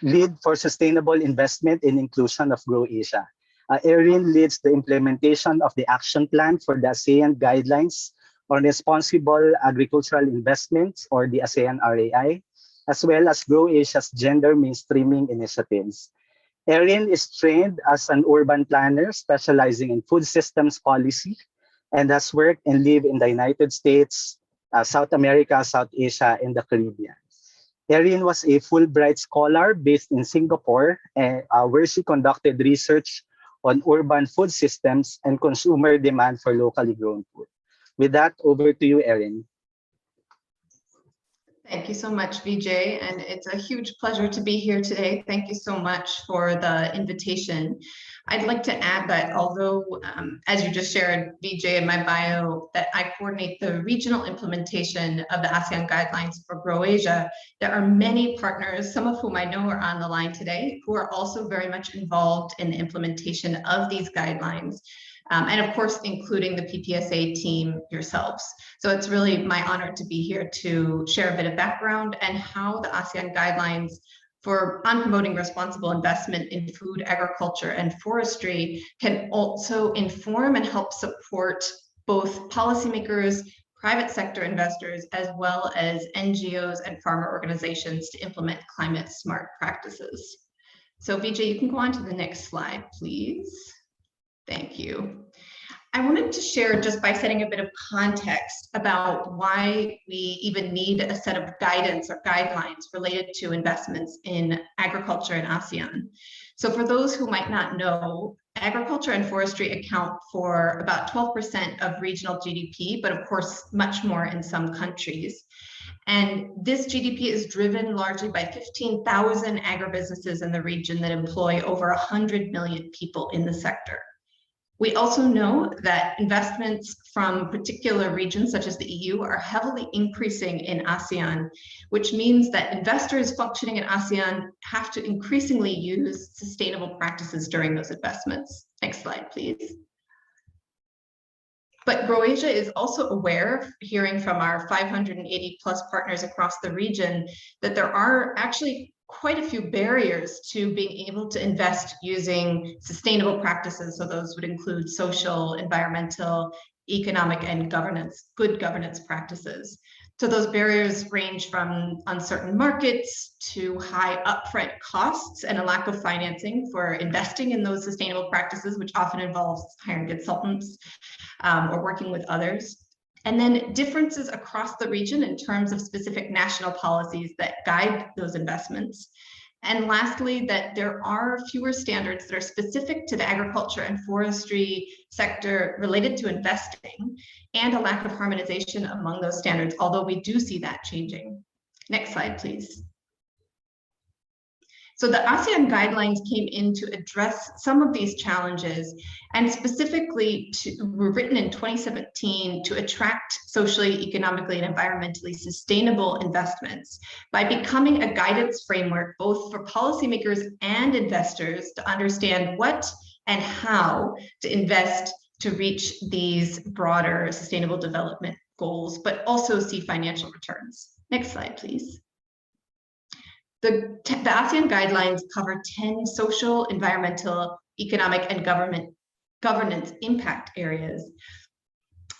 lead for sustainable investment and inclusion of Grow Asia. Erin leads the implementation of the action plan for the ASEAN Guidelines on Responsible Agricultural Investments, or the ASEAN RAI, as well as Grow Asia's gender mainstreaming initiatives. Erin is trained as an urban planner specializing in food systems policy and has worked and lived in the United States, South America, South Asia, and the Caribbean. Erin was a Fulbright scholar based in Singapore, where she conducted research on urban food systems and consumer demand for locally grown food. With that, over to you, Erin. Thank you so much, Vijay, and it's a huge pleasure to be here today. Thank you so much for the invitation. I'd like to add that although, as you just shared, Vijay, in my bio, that I coordinate the regional implementation of the ASEAN Guidelines for Grow Asia, there are many partners, some of whom I know are on the line today, who are also very much involved in the implementation of these guidelines. And of course, including the PPSA team yourselves. So it's really my honor to be here to share a bit of background and how the ASEAN guidelines on promoting responsible investment in food, agriculture, and forestry can also inform and help support both policymakers, private sector investors, as well as NGOs and farmer organizations to implement climate smart practices. So Vijay, you can go on to the next slide, please. Thank you. I wanted to share, just by setting a bit of context, about why we even need a set of guidance or guidelines related to investments in agriculture in ASEAN. So for those who might not know, agriculture and forestry account for about 12% of regional GDP, but of course, much more in some countries. And this GDP is driven largely by 15,000 agribusinesses in the region that employ over 100 million people in the sector. We also know that investments from particular regions, such as the EU, are heavily increasing in ASEAN, which means that investors functioning in ASEAN have to increasingly use sustainable practices during those investments. Next slide, please. But Grow Asia is also aware, hearing from our 580 plus partners across the region, that there are actually quite a few barriers to being able to invest using sustainable practices. So those would include social, environmental, economic, and good governance practices. So those barriers range from uncertain markets to high upfront costs and a lack of financing for investing in those sustainable practices, which often involves hiring consultants or working with others. And then differences across the region in terms of specific national policies that guide those investments. And lastly, that there are fewer standards that are specific to the agriculture and forestry sector related to investing, and a lack of harmonization among those standards, although we do see that changing. Next slide, please. So the ASEAN guidelines came in to address some of these challenges, and specifically were written in 2017 to attract socially, economically, and environmentally sustainable investments by becoming a guidance framework both for policymakers and investors to understand what and how to invest to reach these broader sustainable development goals, but also see financial returns. Next slide, please. The ASEAN guidelines cover 10 social, environmental, economic, and governance impact areas.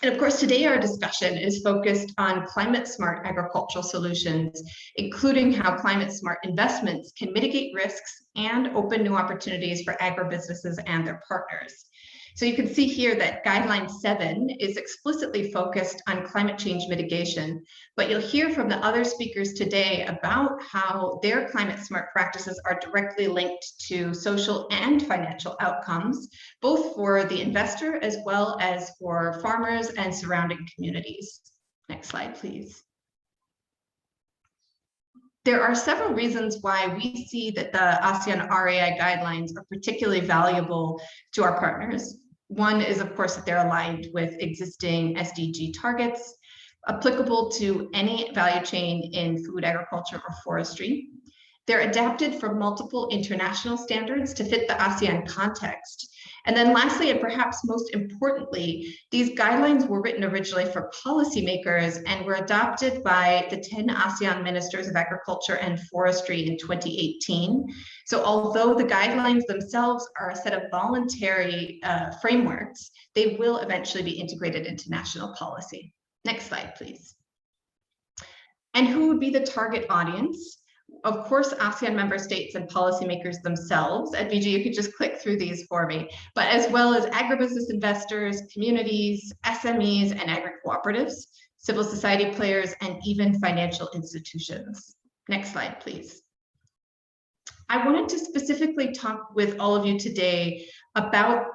And of course, today our discussion is focused on climate smart agricultural solutions, including how climate smart investments can mitigate risks and open new opportunities for agribusinesses and their partners. So you can see here that Guideline 7 is explicitly focused on climate change mitigation, but you'll hear from the other speakers today about how their climate smart practices are directly linked to social and financial outcomes, both for the investor as well as for farmers and surrounding communities. Next slide, please. There are several reasons why we see that the ASEAN RAI guidelines are particularly valuable to our partners. One is, of course, that they're aligned with existing SDG targets, applicable to any value chain in food, agriculture, or forestry. They're adapted from multiple international standards to fit the ASEAN context. And then lastly, and perhaps most importantly, these guidelines were written originally for policymakers and were adopted by the 10 ASEAN Ministers of Agriculture and Forestry in 2018. So although the guidelines themselves are a set of voluntary frameworks, they will eventually be integrated into national policy. Next slide, please. And who would be the target audience? Of course, ASEAN member states and policymakers themselves. At VG, you could just click through these for me, but as well as agribusiness investors, communities, SMEs, and agri-cooperatives, civil society players, and even financial institutions. Next slide, please. I wanted to specifically talk with all of you today about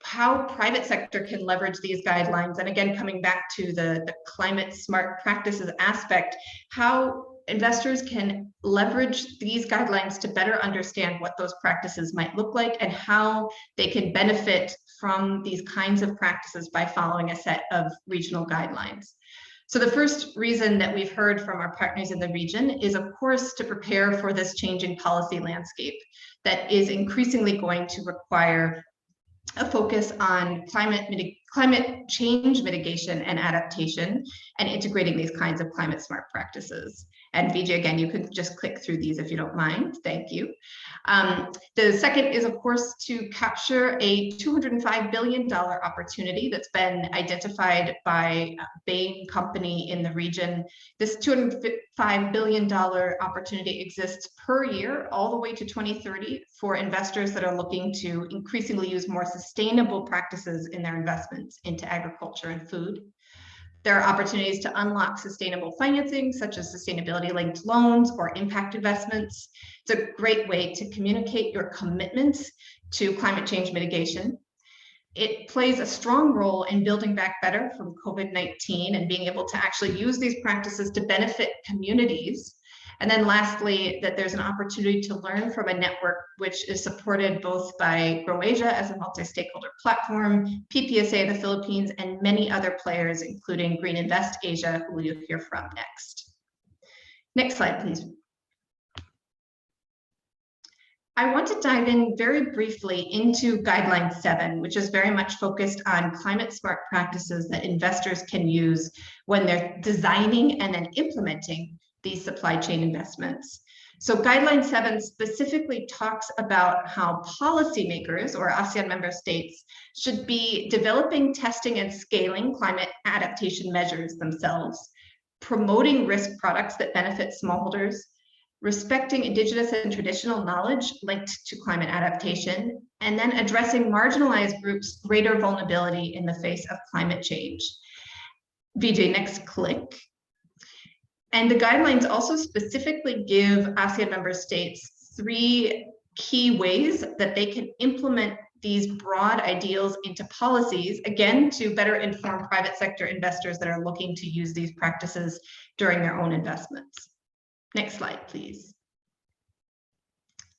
how private sector can leverage these guidelines. And again, coming back to the climate smart practices aspect, how investors can leverage these guidelines to better understand what those practices might look like and how they can benefit from these kinds of practices by following a set of regional guidelines. So the first reason that we've heard from our partners in the region is, of course, to prepare for this changing policy landscape that is increasingly going to require a focus on climate change mitigation and adaptation and integrating these kinds of climate smart practices. And Vijay, again, you could just click through these if you don't mind. Thank you. The second is, of course, to capture a $205 billion opportunity that's been identified by Bain Company in the region. This $205 billion opportunity exists per year all the way to 2030 for investors that are looking to increasingly use more sustainable practices in their investments into agriculture and food. There are opportunities to unlock sustainable financing, such as sustainability-linked loans or impact investments. It's a great way to communicate your commitments to climate change mitigation. It plays a strong role in building back better from COVID-19 and being able to actually use these practices to benefit communities. And then lastly, that there's an opportunity to learn from a network which is supported both by Grow Asia as a multi-stakeholder platform, PPSA the Philippines, and many other players, including Green Invest Asia, who you'll hear from next. Next slide, please. I want to dive in very briefly into Guideline 7, which is very much focused on climate smart practices that investors can use when they're designing and then implementing these supply chain investments. So Guideline 7 specifically talks about how policymakers or ASEAN member states should be developing, testing, and scaling climate adaptation measures themselves, promoting risk products that benefit smallholders, respecting indigenous and traditional knowledge linked to climate adaptation, and then addressing marginalized groups' greater vulnerability in the face of climate change. Vijay, next click. And the guidelines also specifically give ASEAN member states 3 key ways that they can implement these broad ideals into policies, again, to better inform private sector investors that are looking to use these practices during their own investments. Next slide, please.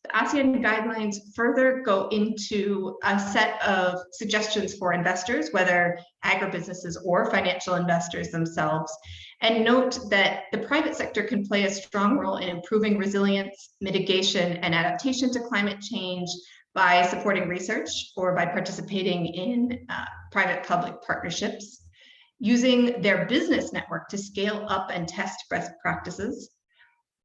The ASEAN guidelines further go into a set of suggestions for investors, whether agribusinesses or financial investors themselves, and note that the private sector can play a strong role in improving resilience, mitigation, and adaptation to climate change by supporting research or by participating in private-public partnerships, using their business network to scale up and test best practices,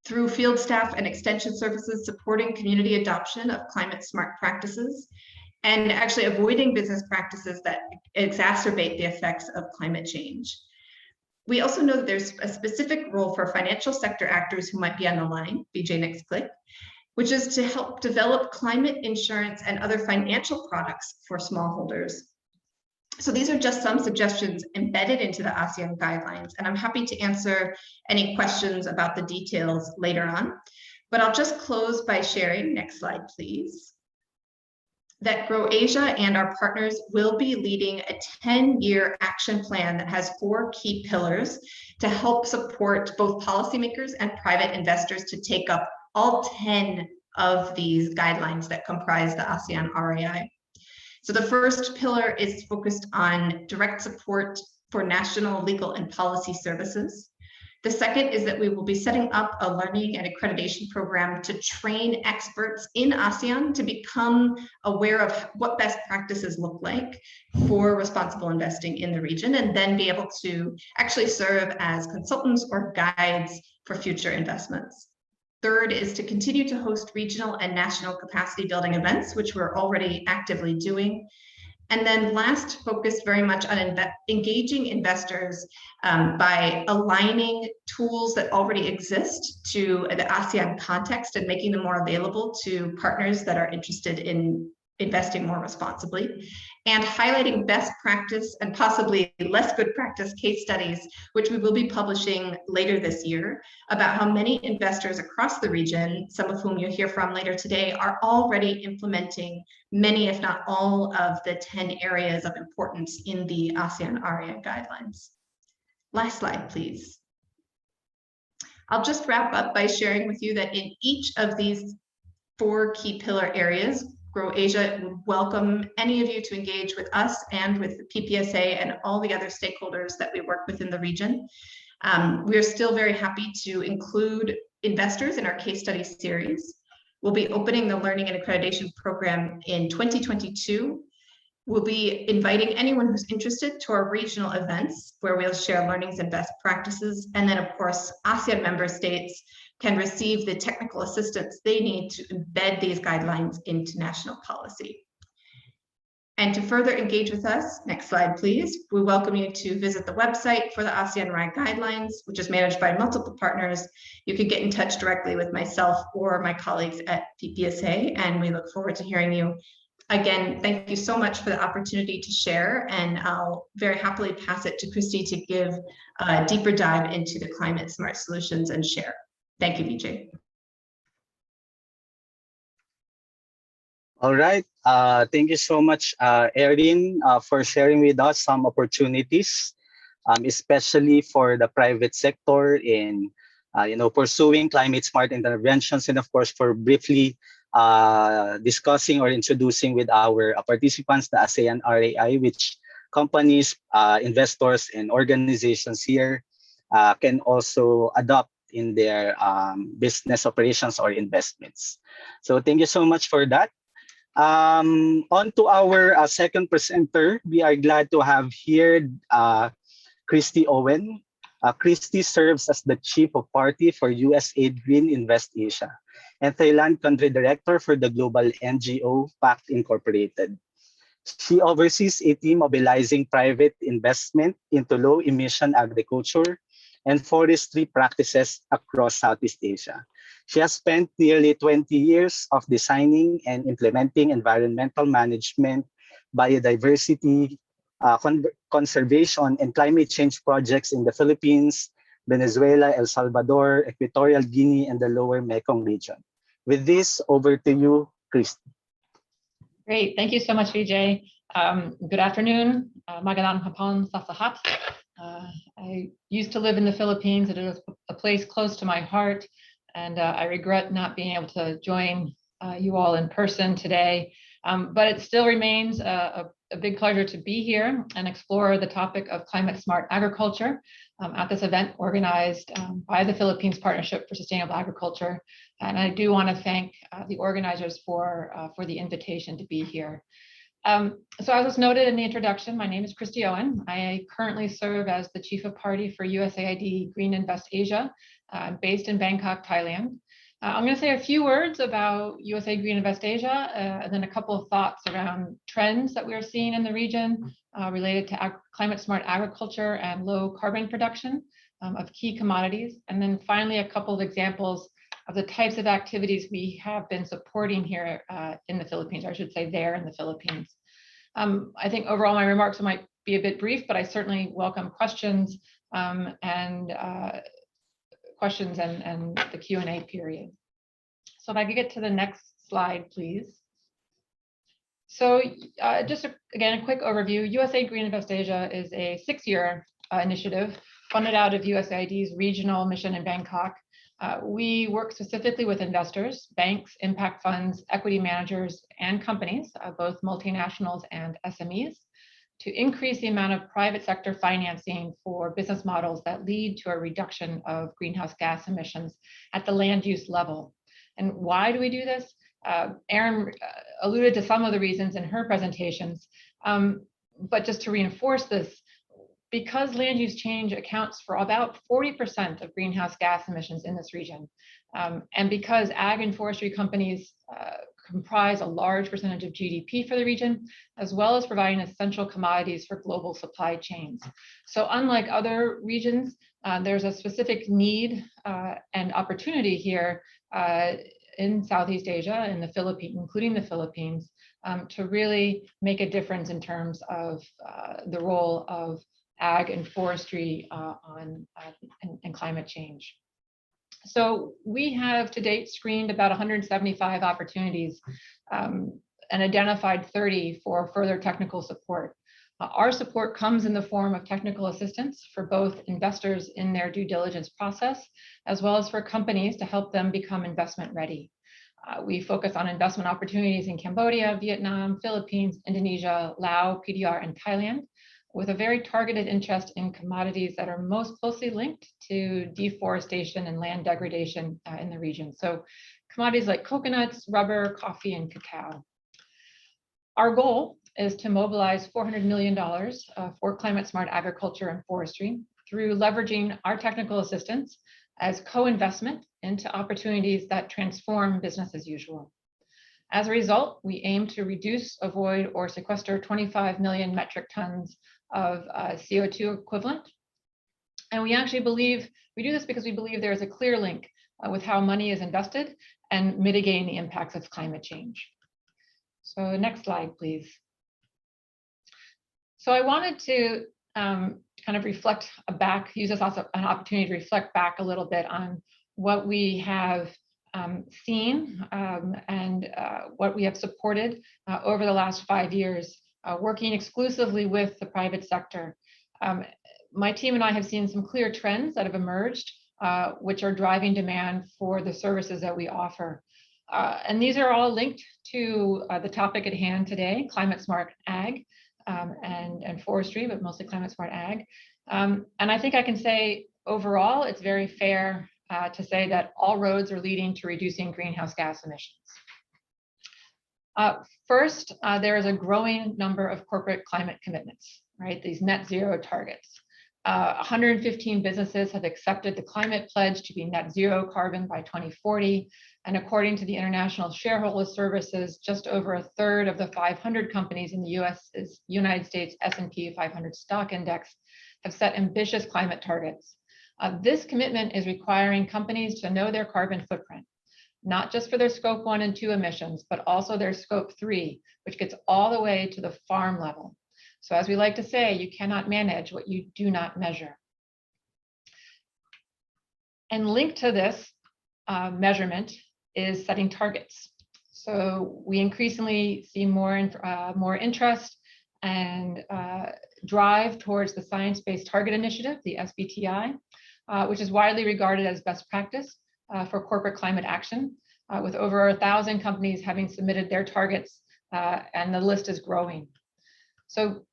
through field staff and extension services supporting community adoption of climate smart practices, and actually avoiding business practices that exacerbate the effects of climate change. We also know that there's a specific role for financial sector actors who might be on the line, BJ, next click, which is to help develop climate insurance and other financial products for smallholders. So these are just some suggestions embedded into the ASEAN guidelines, and I'm happy to answer any questions about the details later on. But I'll just close by sharing, next slide, please, that Grow Asia and our partners will be leading a 10-year action plan that has 4 key pillars to help support both policymakers and private investors to take up all 10 of these guidelines that comprise the ASEAN RAI. So the first pillar is focused on direct support for national legal and policy services. The second is that we will be setting up a learning and accreditation program to train experts in ASEAN to become aware of what best practices look like for responsible investing in the region, and then be able to actually serve as consultants or guides for future investments. Third is to continue to host regional and national capacity building events, which we're already actively doing. And then last, focused very much on engaging investors by aligning tools that already exist to the ASEAN context and making them more available to partners that are interested in investing more responsibly, and highlighting best practice and possibly less good practice case studies, which we will be publishing later this year, about how many investors across the region, some of whom you'll hear from later today, are already implementing many, if not all, of the 10 areas of importance in the ASEAN ARIA guidelines. Last slide, please. I'll just wrap up by sharing with you that in each of these 4 key pillar areas, Grow Asia would welcome any of you to engage with us and with the PPSA and all the other stakeholders that we work with in the region. We are still very happy to include investors in our case study series. We'll be opening the Learning and Accreditation Program in 2022. We'll be inviting anyone who's interested to our regional events where we'll share learnings and best practices. And then, of course, ASEAN member states can receive the technical assistance they need to embed these guidelines into national policy. And to further engage with us, next slide, please, we welcome you to visit the website for the ASEAN RIE guidelines, which is managed by multiple partners. You can get in touch directly with myself or my colleagues at PPSA, and we look forward to hearing you. Again, thank you so much for the opportunity to share, and I'll very happily pass it to Christy to give a deeper dive into the climate smart solutions and share. Thank you, Vijay. All right. Thank you so much, Erin, for sharing with us some opportunities, especially for the private sector in pursuing climate smart interventions, and of course for briefly discussing or introducing with our participants the ASEAN RAI, which companies, investors, and organizations here can also adopt in their business operations or investments. So thank you so much for that. On to our second presenter, we are glad to have here Christy Owen. Christy serves as the Chief of Party for USAID Green Invest Asia and Thailand Country Director for the global NGO PACT Incorporated. She oversees a team mobilizing private investment into low-emission agriculture and forestry practices across Southeast Asia. She has spent nearly 20 years of designing and implementing environmental management, biodiversity, conservation, and climate change projects in the Philippines, Venezuela, El Salvador, Equatorial Guinea, and the Lower Mekong region. With this, over to you, Christy. Great, thank you so much, Vijay. Good afternoon, magandang hapon sa lahat. I used to live in the Philippines. It is a place close to my heart, and I regret not being able to join you all in person today. But it still remains a big pleasure to be here and explore the topic of climate smart agriculture at this event organized by the Philippines Partnership for Sustainable Agriculture. And I do want to thank the organizers for the invitation to be here. So as was noted in the introduction, my name is Christy Owen. I currently serve as the Chief of Party for USAID Green Invest Asia. I'm based in Bangkok, Thailand. I'm going to say a few words about USAID Green Invest Asia, and then a couple of thoughts around trends that we are seeing in the region related to climate smart agriculture and low carbon production of key commodities. And then finally, a couple of examples of the types of activities we have been supporting here in the Philippines, or I should say there in the Philippines. I think overall my remarks might be a bit brief, but I certainly welcome questions and the Q&A period. So if I could get to the next slide, please. So just again, a quick overview. USAID Green Invest Asia is a 6-year initiative funded out of USAID's regional mission in Bangkok. We work specifically with investors, banks, impact funds, equity managers, and companies, both multinationals and SMEs, to increase the amount of private sector financing for business models that lead to a reduction of greenhouse gas emissions at the land use level. And why do we do this? Erin alluded to some of the reasons in her presentations, but just to reinforce this, because land use change accounts for about 40% of greenhouse gas emissions in this region, and because ag and forestry companies comprise a large percentage of GDP for the region, as well as providing essential commodities for global supply chains. So unlike other regions, there's a specific need and opportunity here in Southeast Asia, in the Philippines, including the Philippines, to really make a difference in terms of the role of ag and forestry and climate change. So we have to date screened about 175 opportunities and identified 30 for further technical support. Our support comes in the form of technical assistance for both investors in their due diligence process, as well as for companies to help them become investment ready. We focus on investment opportunities in Cambodia, Vietnam, Philippines, Indonesia, Laos, PDR, and Thailand, with a very targeted interest in commodities that are most closely linked to deforestation and land degradation in the region. So commodities like coconuts, rubber, coffee, and cacao. Our goal is to mobilize $400 million for climate smart agriculture and forestry through leveraging our technical assistance as co-investment into opportunities that transform business as usual. As a result, we aim to reduce, avoid, or sequester 25 million metric tons of CO2 equivalent. And we actually believe, we do this because we believe there is a clear link with how money is invested and mitigating the impacts of climate change. So next slide, please. So I wanted to kind of reflect back, use this as an opportunity to reflect back a little bit on what we have seen and what we have supported over the last 5 years, working exclusively with the private sector. My team and I have seen some clear trends that have emerged, which are driving demand for the services that we offer. And these are all linked to the topic at hand today, climate smart ag and forestry, but mostly climate smart ag. And I think I can say overall, it's very fair to say that all roads are leading to reducing greenhouse gas emissions. First, there is a growing number of corporate climate commitments, right? These net zero targets. 115 businesses have accepted the climate pledge to be net zero carbon by 2040. And according to the International Shareholder Services, just over a third of the 500 companies in the United States S&P 500 stock index have set ambitious climate targets. This commitment is requiring companies to know their carbon footprint, not just for their scope 1 and 2 emissions, but also their scope 3, which gets all the way to the farm level. So as we like to say, you cannot manage what you do not measure. And linked to this measurement is setting targets. So we increasingly see more interest and drive towards the Science-Based Target Initiative, the SBTI, which is widely regarded as best practice for corporate climate action, with over 1,000 companies having submitted their targets, and the list is growing. So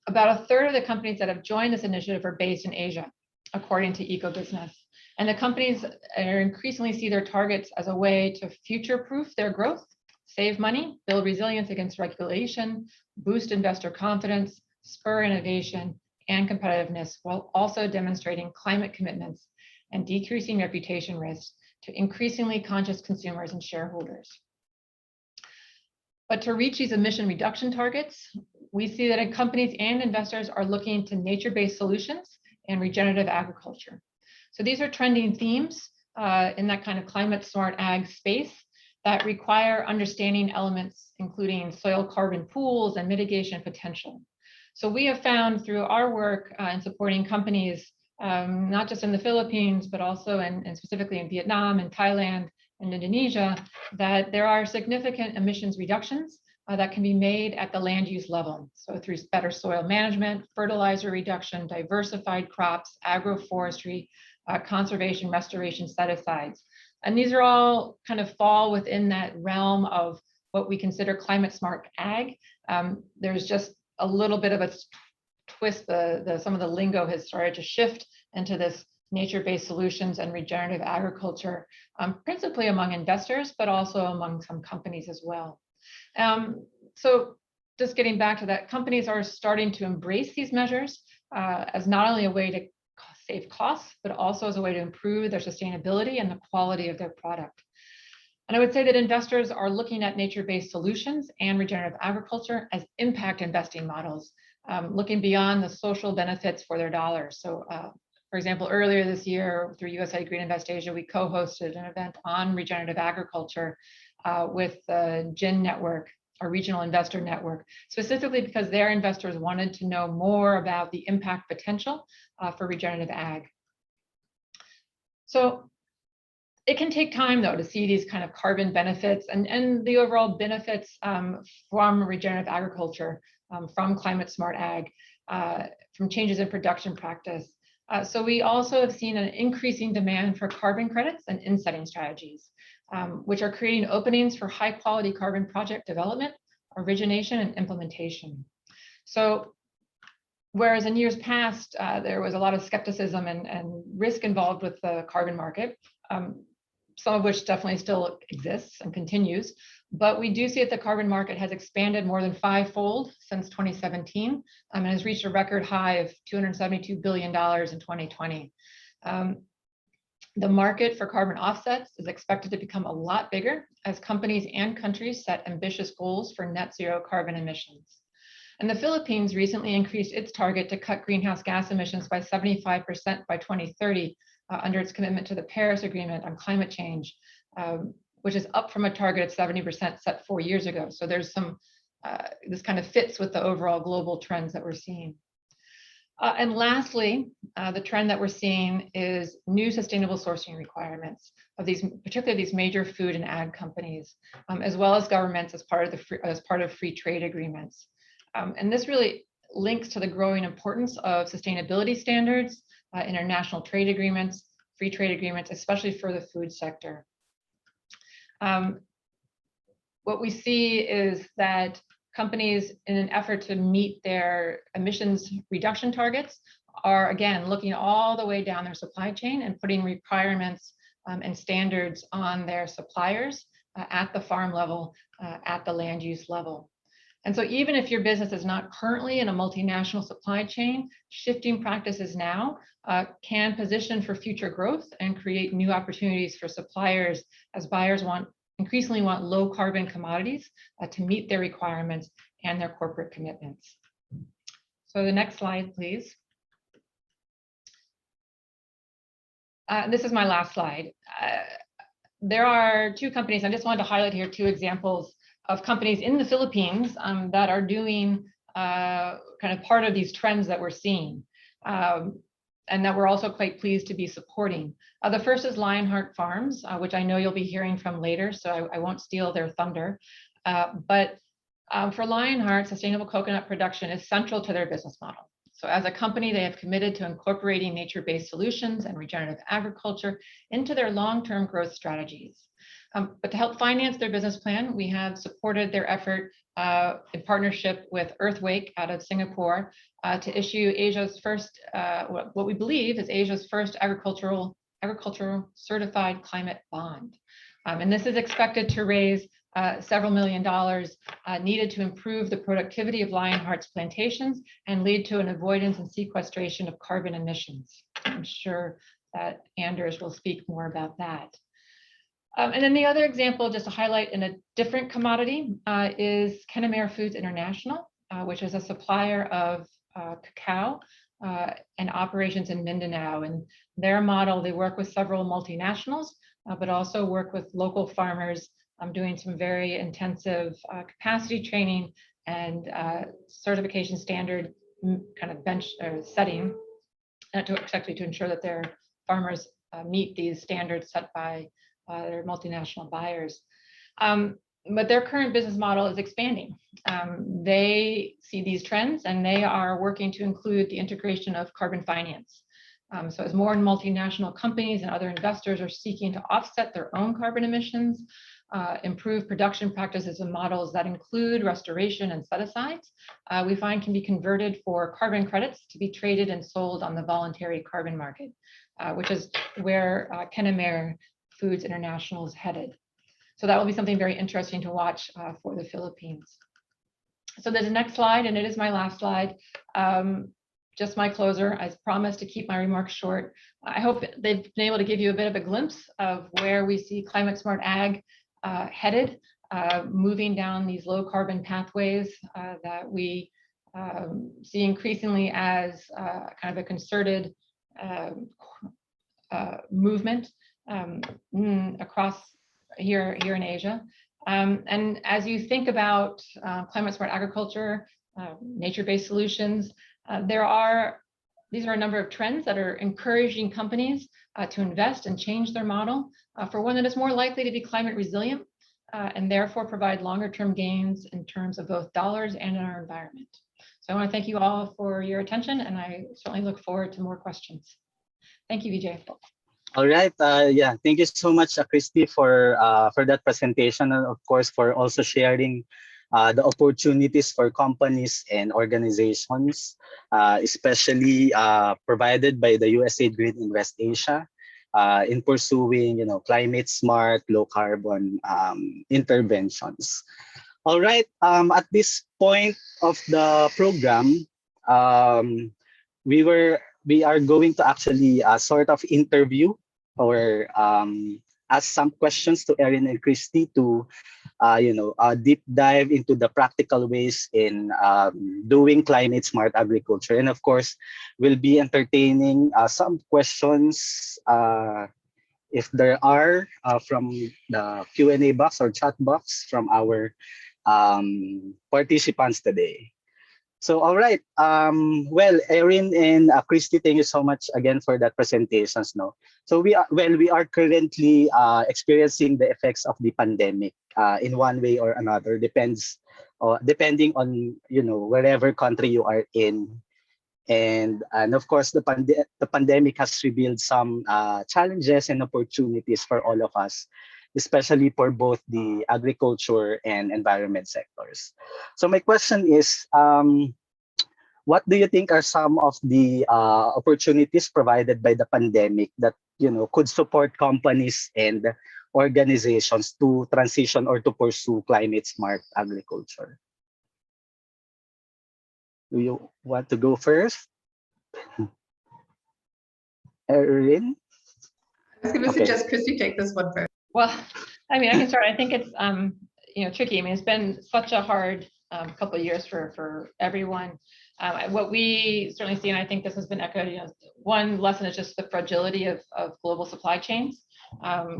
about a third of the companies that have joined this initiative are based in Asia, according to EcoBusiness. And the companies are increasingly see their targets as a way to future-proof their growth, save money, build resilience against regulation, boost investor confidence, spur innovation and competitiveness, while also demonstrating climate commitments and decreasing reputation risks to increasingly conscious consumers and shareholders. But to reach these emission reduction targets, we see that companies and investors are looking to nature-based solutions and regenerative agriculture. So these are trending themes in that kind of climate smart ag space that require understanding elements, including soil carbon pools and mitigation potential. So we have found through our work in supporting companies, not just in the Philippines, but also and specifically in Vietnam and Thailand and Indonesia, that there are significant emissions reductions that can be made at the land use level. So through better soil management, fertilizer reduction, diversified crops, agroforestry, conservation, restoration, set-asides. And these are all kind of fall within that realm of what we consider climate smart ag. There's just a little bit of a twist. Some of the lingo has started to shift into this nature-based solutions and regenerative agriculture, principally among investors, but also among some companies as well. So just getting back to that, companies are starting to embrace these measures as not only a way to save costs, but also as a way to improve their sustainability and the quality of their product. And I would say that investors are looking at nature-based solutions and regenerative agriculture as impact investing models, looking beyond the social benefits for their dollars. So for example, earlier this year through USAID Green Invest Asia, we co-hosted an event on regenerative agriculture with the GIN network, our regional investor network, specifically because their investors wanted to know more about the impact potential for regenerative ag. So it can take time though to see these kind of carbon benefits and the overall benefits from regenerative agriculture, from climate smart ag, from changes in production practice. So we also have seen an increasing demand for carbon credits and insetting strategies, which are creating openings for high quality carbon project development, origination, and implementation. So whereas in years past, there was a lot of skepticism and risk involved with the carbon market, some of which definitely still exists and continues, but we do see that the carbon market has expanded more than 5-fold since 2017 and has reached a record high of $272 billion in 2020. The market for carbon offsets is expected to become a lot bigger as companies and countries set ambitious goals for net zero carbon emissions. And the Philippines recently increased its target to cut greenhouse gas emissions by 75% by 2030 under its commitment to the Paris Agreement on climate change, which is up from a target of 70% set 4 years ago. So there's some, this kind of fits with the overall global trends that we're seeing. And lastly, the trend that we're seeing is new sustainable sourcing requirements of these, particularly these major food and ag companies, as well as governments as part of free trade agreements. And this really links to the growing importance of sustainability standards, international trade agreements, free trade agreements, especially for the food sector. What we see is that companies, in an effort to meet their emissions reduction targets, are again looking all the way down their supply chain and putting requirements and standards on their suppliers at the farm level, at the land use level. And so even if your business is not currently in a multinational supply chain, shifting practices now can position for future growth and create new opportunities for suppliers as buyers increasingly want low carbon commodities to meet their requirements and their corporate commitments. So the next slide, please. This is my last slide. There are two companies, I just wanted to highlight here two examples of companies in the Philippines that are doing kind of part of these trends that we're seeing and that we're also quite pleased to be supporting. The first is Lionheart Farms, which I know you'll be hearing from later, so I won't steal their thunder. But for Lionheart, sustainable coconut production is central to their business model. So as a company, they have committed to incorporating nature-based solutions and regenerative agriculture into their long-term growth strategies. But to help finance their business plan, we have supported their effort in partnership with Earthwake out of Singapore to issue Asia's first, what we believe is Asia's first agricultural certified climate bond. And this is expected to raise several $1 million needed to improve the productivity of Lionheart's plantations and lead to an avoidance and sequestration of carbon emissions. I'm sure that Anders will speak more about that. And then the other example, just to highlight in a different commodity, is Kenamare Foods International, which is a supplier of cacao and operations in Mindanao. And their model, they work with several multinationals, but also work with local farmers, doing some very intensive capacity training and certification standard kind of bench setting to ensure that their farmers meet these standards set by their multinational buyers. But their current business model is expanding. They see these trends and they are working to include the integration of carbon finance. So as more multinational companies and other investors are seeking to offset their own carbon emissions, improve production practices and models that include restoration and set-asides, we find can be converted for carbon credits to be traded and sold on the voluntary carbon market, which is where Kenamare Foods International is headed. So that will be something very interesting to watch for the Philippines. So there's the next slide, and it is my last slide. Just my closer. I promised to keep my remarks short. I hope they've been able to give you a bit of a glimpse of where we see climate smart ag headed, moving down these low carbon pathways that we see increasingly as kind of a concerted movement across here in Asia. And as you think about climate smart agriculture, nature-based solutions, these are a number of trends that are encouraging companies to invest and change their model for one that is more likely to be climate resilient and therefore provide longer term gains in terms of both dollars and in our environment. So I want to thank you all for your attention, and I certainly look forward to more questions. Thank you, Vijay. All right. Yeah. Thank you so much, Christy, for that presentation, and of course for also sharing the opportunities for companies and organizations, especially provided by the USAID Green Invest Asia in pursuing, climate smart, low carbon interventions. All right. At this point of the program, we are going to actually sort of interview or ask some questions to Erin and Christy to, deep dive into the practical ways in doing climate smart agriculture. And of course, we'll be entertaining some questions if there are from the Q&A box or chat box from our participants today. So, all right. Well, Erin and Christy, thank you so much again for that presentations. No, so we are currently experiencing the effects of the pandemic in one way or another, depending on wherever country you are in, and of course the pandemic has revealed some challenges and opportunities for all of us, especially for both the agriculture and environment sectors. So my question is, what do you think are some of the opportunities provided by the pandemic that could support companies and organizations to transition or to pursue climate smart agriculture? Do you want to go first? Erin? I was going to suggest Christy take this one first. Well, I mean, I can start. I think it's tricky. I mean, it's been such a hard couple of years for everyone. What we certainly see, and I think this has been echoed, one lesson is just the fragility of global supply chains.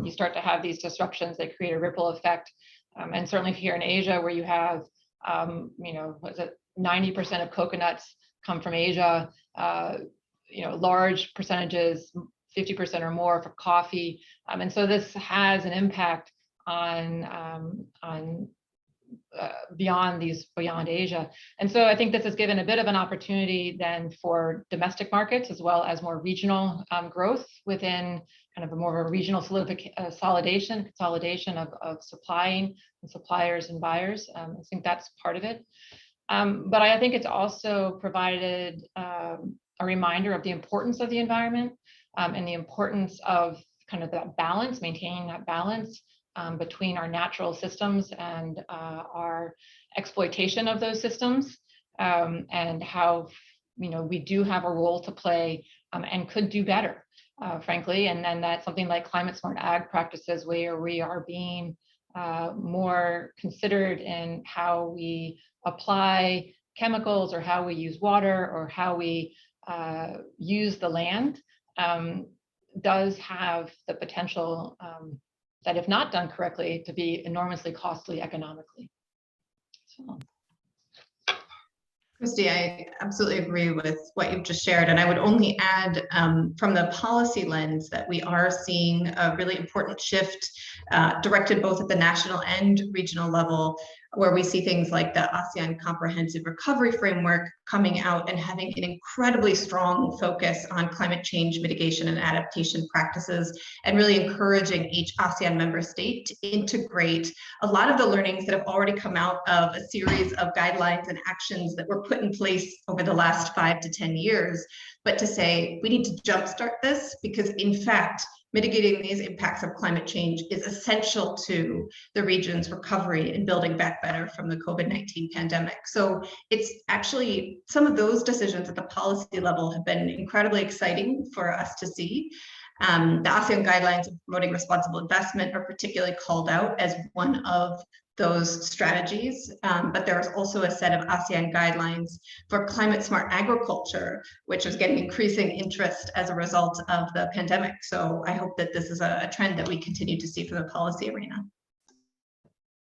You start to have these disruptions that create a ripple effect, and certainly here in Asia, where you have, 90% of coconuts come from Asia. Large percentages, 50% or more for coffee, and so this has an impact on beyond Asia. And so I think this has given a bit of an opportunity then for domestic markets as well as more regional growth within kind of a more of a regional consolidation of supplying and suppliers and buyers. I think that's part of it. But I think it's also provided a reminder of the importance of the environment and the importance of kind of that balance, maintaining that balance between our natural systems and our exploitation of those systems, and how we do have a role to play and could do better, frankly. And then that's something like climate smart ag practices, where we are being more considered in how we apply chemicals or how we use water or how we use the land, does have the potential that, if not done correctly, to be enormously costly economically. So. Christy, I absolutely agree with what you've just shared. And I would only add from the policy lens that we are seeing a really important shift directed both at the national and regional level where we see things like the ASEAN Comprehensive Recovery Framework coming out and having an incredibly strong focus on climate change mitigation and adaptation practices, and really encouraging each ASEAN member state to integrate a lot of the learnings that have already come out of a series of guidelines and actions that were put in place over the last 5 to 10 years, but to say we need to jumpstart this, because in fact, mitigating these impacts of climate change is essential to the region's recovery and building back better from the COVID-19 pandemic. So it's actually, some of those decisions at the policy level have been incredibly exciting for us to see. The ASEAN guidelines of promoting responsible investment are particularly called out as one of those strategies, but there's also a set of ASEAN guidelines for climate smart agriculture, which is getting increasing interest as a result of the pandemic. So I hope that this is a trend that we continue to see for the policy arena.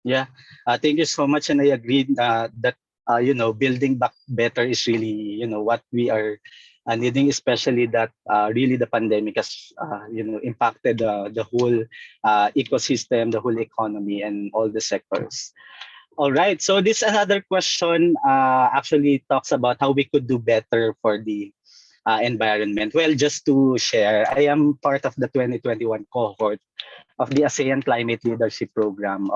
Yeah, thank you so much. And I agree that, building back better is really, what we are needing, especially that really the pandemic has, impacted the whole ecosystem, the whole economy, and all the sectors. All right, so this another question actually talks about how we could do better for the environment. Well, just to share, I am part of the 2021 cohort of the ASEAN Climate Leadership Program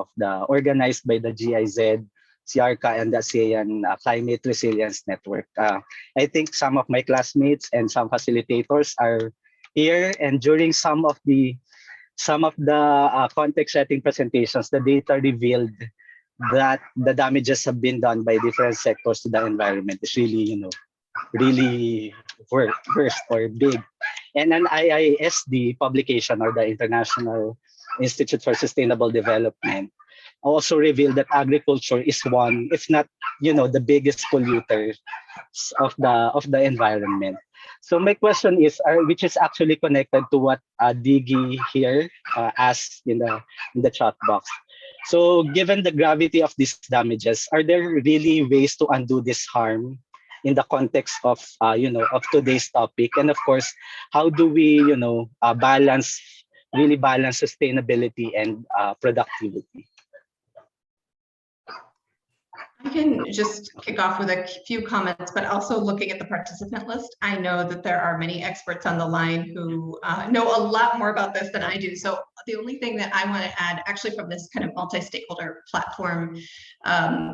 organized by the GIZ, CIARCA, and the ASEAN Climate Resilience Network. I think some of my classmates and some facilitators are here, and during some of the context-setting presentations, the data revealed that the damages have been done by different sectors to the environment is really, really worst or big. And an IISD publication, or the International Institute for Sustainable Development, also revealed that agriculture is one, if not, the biggest polluter of the environment. So my question is, which is actually connected to what Diggy here asked in the chat box. So given the gravity of these damages, are there really ways to undo this harm in the context of of today's topic? And of course, how do we balance sustainability and productivity? I can just kick off with a few comments, but also looking at the participant list, I know that there are many experts on the line who know a lot more about this than I do. So the only thing that I want to add, actually from this kind of multi-stakeholder platform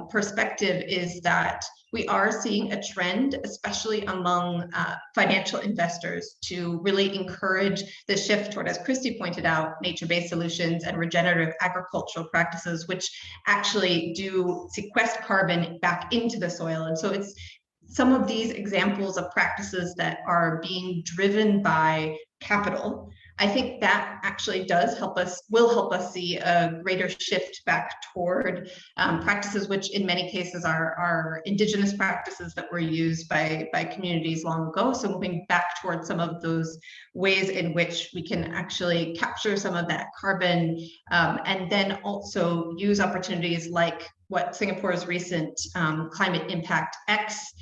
perspective, is that we are seeing a trend, especially among financial investors, to really encourage the shift toward, as Christy pointed out, nature-based solutions and regenerative agricultural practices, which actually do sequester carbon back into the soil. And so it's some of these examples of practices that are being driven by capital. I think that actually will help us see a greater shift back toward practices which in many cases are indigenous practices that were used by communities long ago. So moving back towards some of those ways in which we can actually capture some of that carbon, and then also use opportunities like what Singapore's recent Climate Impact X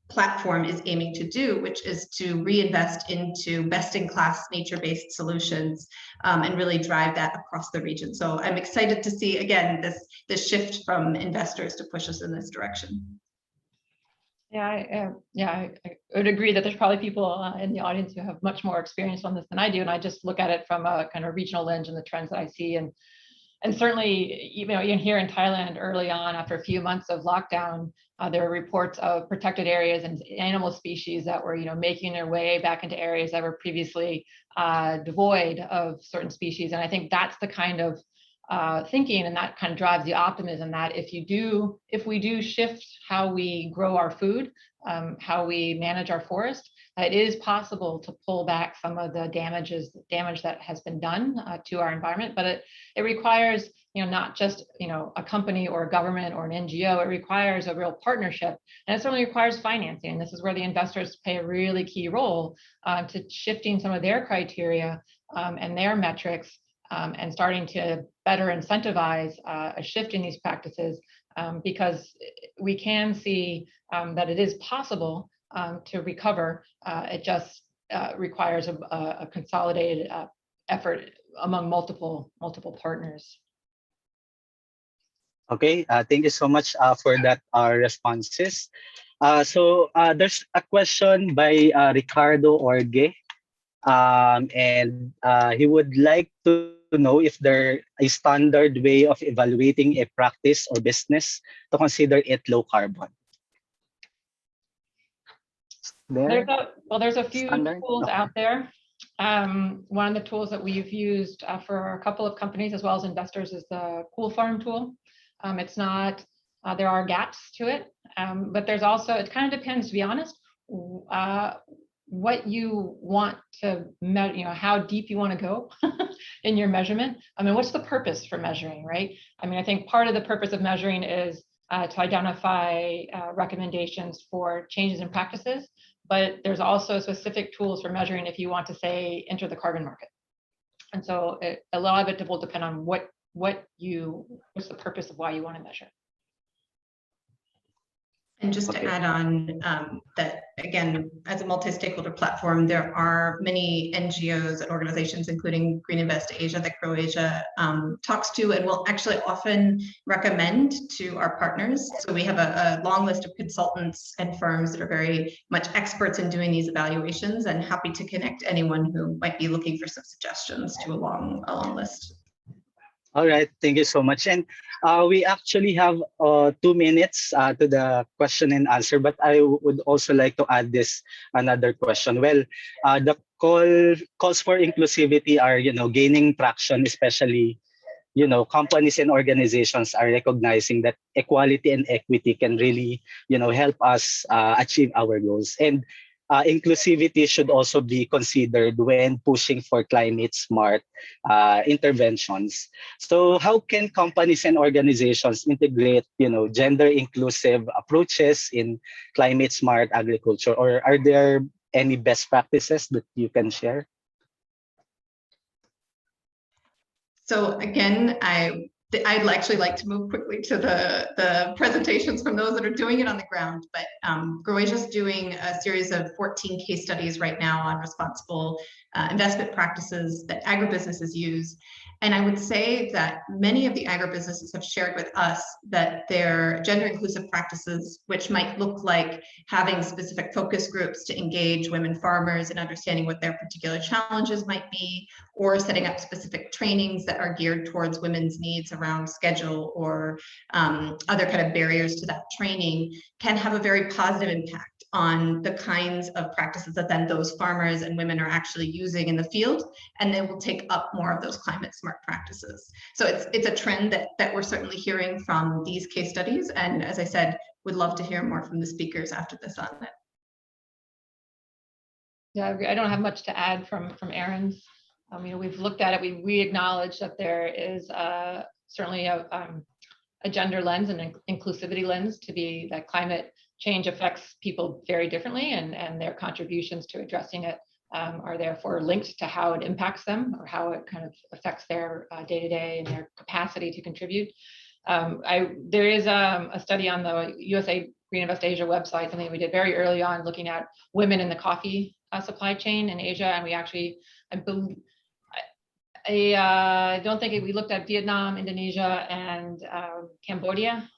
platform is aiming to do, which is to reinvest into best-in-class nature-based solutions and really drive that across the region. So I'm excited to see, again, this shift from investors to push us in this direction. Yeah, I would agree that there's probably people in the audience who have much more experience on this than I do, and I just look at it from a kind of regional lens and the trends that I see. And certainly, even here in Thailand, early on, after a few months of lockdown, there were reports of protected areas and animal species that were, making their way back into areas that were previously devoid of certain species. And I think that's the kind of thinking, and that kind of drives the optimism that if we do shift how we grow our food, how we manage our forest, it is possible to pull back some of the damage that has been done to our environment. But it requires, not just, a company or a government or an NGO. It requires a real partnership, and it certainly requires financing. This is where the investors play a really key role to shifting some of their criteria and their metrics, and starting to better incentivize a shift in these practices, because we can see that it is possible to recover. It just requires a consolidated effort among multiple partners. Okay, thank you so much for that responses. There's a question by Ricardo Orge, and he would like to know if there a standard way of evaluating a practice or business to consider it low carbon. There, There's a few standard. tools Okay. out there. One of the tools that we've used for a couple of companies as well as investors is the Cool Farm tool. It's not, there are gaps to it, but there's also, it kind of depends, to be honest, what you want to measure, how deep you want to go in your measurement. I mean, what's the purpose for measuring, right? I mean, I think part of the purpose of measuring is to identify recommendations for changes in practices, but there's also specific tools for measuring if you want to, say, enter the carbon market. And so a lot of it will depend on what's the purpose of why you want to measure. And just to add on that, again, as a multi-stakeholder platform, there are many NGOs and organizations, including Green Invest Asia, that GrowAsia talks to and will actually often recommend to our partners. So we have a long list of consultants and firms that are very much experts in doing these evaluations, and happy to connect anyone who might be looking for some suggestions to a long list. All right, thank you so much. And we actually have 2 minutes to the question and answer, but I would also like to add this another question. Well, the calls for inclusivity are, gaining traction, especially, companies and organizations are recognizing that equality and equity can really, help us achieve our goals. And inclusivity should also be considered when pushing for climate smart interventions. So how can companies and organizations integrate, gender inclusive approaches in climate smart agriculture? Or are there any best practices that you can share? So again, I'd actually like to move quickly to the presentations from those that are doing it on the ground, but GrowAsia is doing a series of 14 case studies right now on responsible investment practices that agribusinesses use. And I would say that many of the agribusinesses have shared with us that their gender inclusive practices, which might look like having specific focus groups to engage women farmers and understanding what their particular challenges might be, or setting up specific trainings that are geared towards women's needs around schedule or other kind of barriers to that training, can have a very positive impact on the kinds of practices that then those farmers and women are actually using in the field, and they will take up more of those climate smart practices. So it's a trend that we're certainly hearing from these case studies, and as I said, would love to hear more from the speakers after this on it. Yeah, I don't have much to add from Erin's. We've looked at it. We acknowledge that there is certainly a gender lens and an inclusivity lens to be that climate change affects people very differently, and their contributions to addressing it are therefore linked to how it impacts them or how it kind of affects their day-to-day and their capacity to contribute. There is a study on the USAID Green Invest Asia website, something we did very early on, looking at women in the coffee supply chain in Asia, and we actually, I don't think we looked at Vietnam, Indonesia, and Cambodia.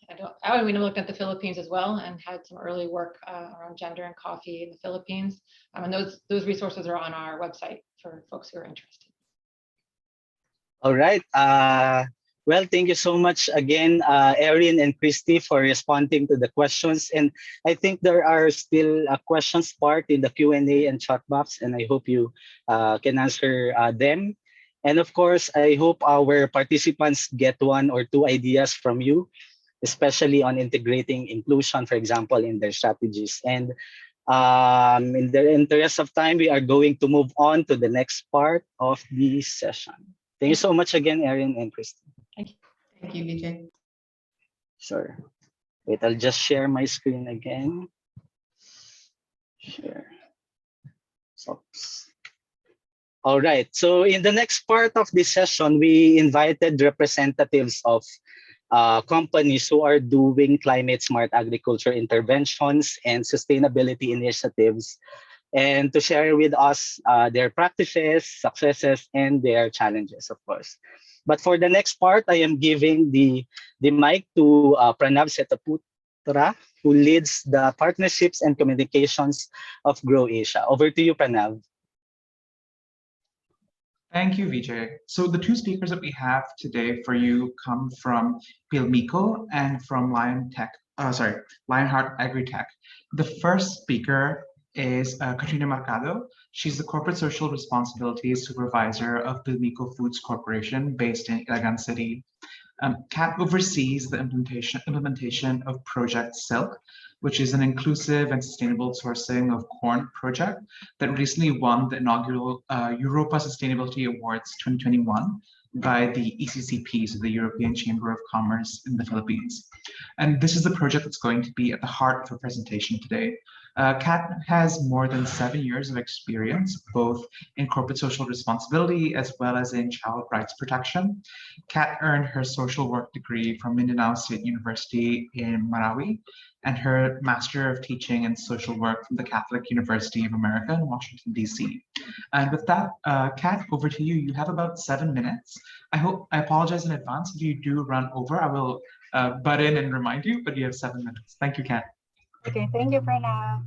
We looked at the Philippines as well, and had some early work around gender and coffee in the Philippines. And those resources are on our website for folks who are interested. All right. Well, thank you so much again, Erin and Christy, for responding to the questions. And I think there are still questions part in the Q&A and chat box, and I hope you can answer them. And of course, I hope our participants get 1 or 2 ideas from you, especially on integrating inclusion, for example, in their strategies. And in the interest of time, we are going to move on to the next part of the session. Thank you so much again, Erin and Christy. Thank you. Thank you, Vijay. Sure. Wait, I'll just share my screen again. Share. Oops. All right. So in the next part of this session, we invited representatives of companies who are doing climate smart agriculture interventions and sustainability initiatives, and to share with us their practices, successes, and their challenges, of course. But for the next part, I am giving the mic to Pranav Setaputra, who leads the partnerships and communications of Grow Asia. Over to you, Pranav. Thank you, Vijay. So the two speakers that we have today for you come from Pilmico and from Lionheart Agritech. The first speaker is Katrina Mercado. She's the Corporate Social Responsibility Supervisor of Pilmico Foods Corporation based in Iligan City. Kat oversees the implementation of Project Silk, which is an inclusive and sustainable sourcing of corn project that recently won the inaugural Europa Sustainability Awards 2021 by the ECCP, so the European Chamber of Commerce in the Philippines. And this is the project that's going to be at the heart of her presentation today. Kat has more than 7 years of experience, both in corporate social responsibility as well as in child rights protection. Kat earned her social work degree from Mindanao State University in Marawi and her Master of Teaching and Social Work from the Catholic University of America in Washington, D.C. And with that, Kat, over to you. You have about 7 minutes. I apologize in advance if you do run over. I will butt in and remind you, but you have 7 minutes. Thank you, Kat. Okay, thank you, Pranav.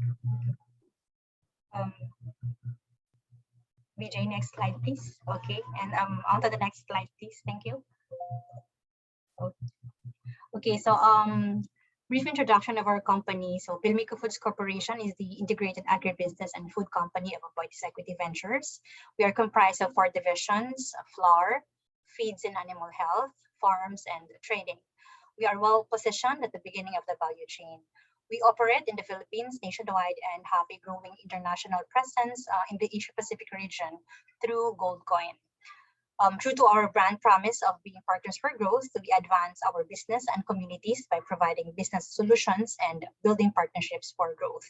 Vijay, next slide, please. Okay, and on to the next slide, please. Thank you. Okay, so brief introduction of our company. So Pilmico Foods Corporation is the integrated agribusiness and food company of Aboitiz Equity Ventures. We are comprised of 4 divisions: flour, feeds and animal health, farms, and trading. We are well positioned at the beginning of the value chain. We operate in the Philippines nationwide and have a growing international presence in the Asia-Pacific region through Goldcoin. True to our brand promise of being partners for growth, we advance our business and communities by providing business solutions and building partnerships for growth.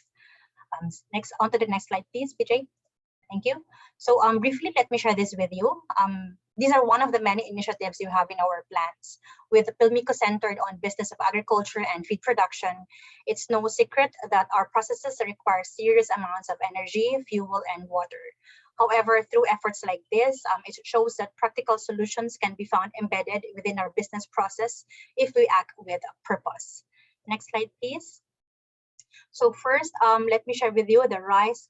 Next, on to the next slide, please, Vijay. Thank you. So briefly, let me share this with you. These are one of the many initiatives you have in our plans. With Pilmico centered on business of agriculture and feed production, it's no secret that our processes require serious amounts of energy, fuel, and water. However, through efforts like this, it shows that practical solutions can be found embedded within our business process if we act with purpose. Next slide, please. So first, let me share with you the rice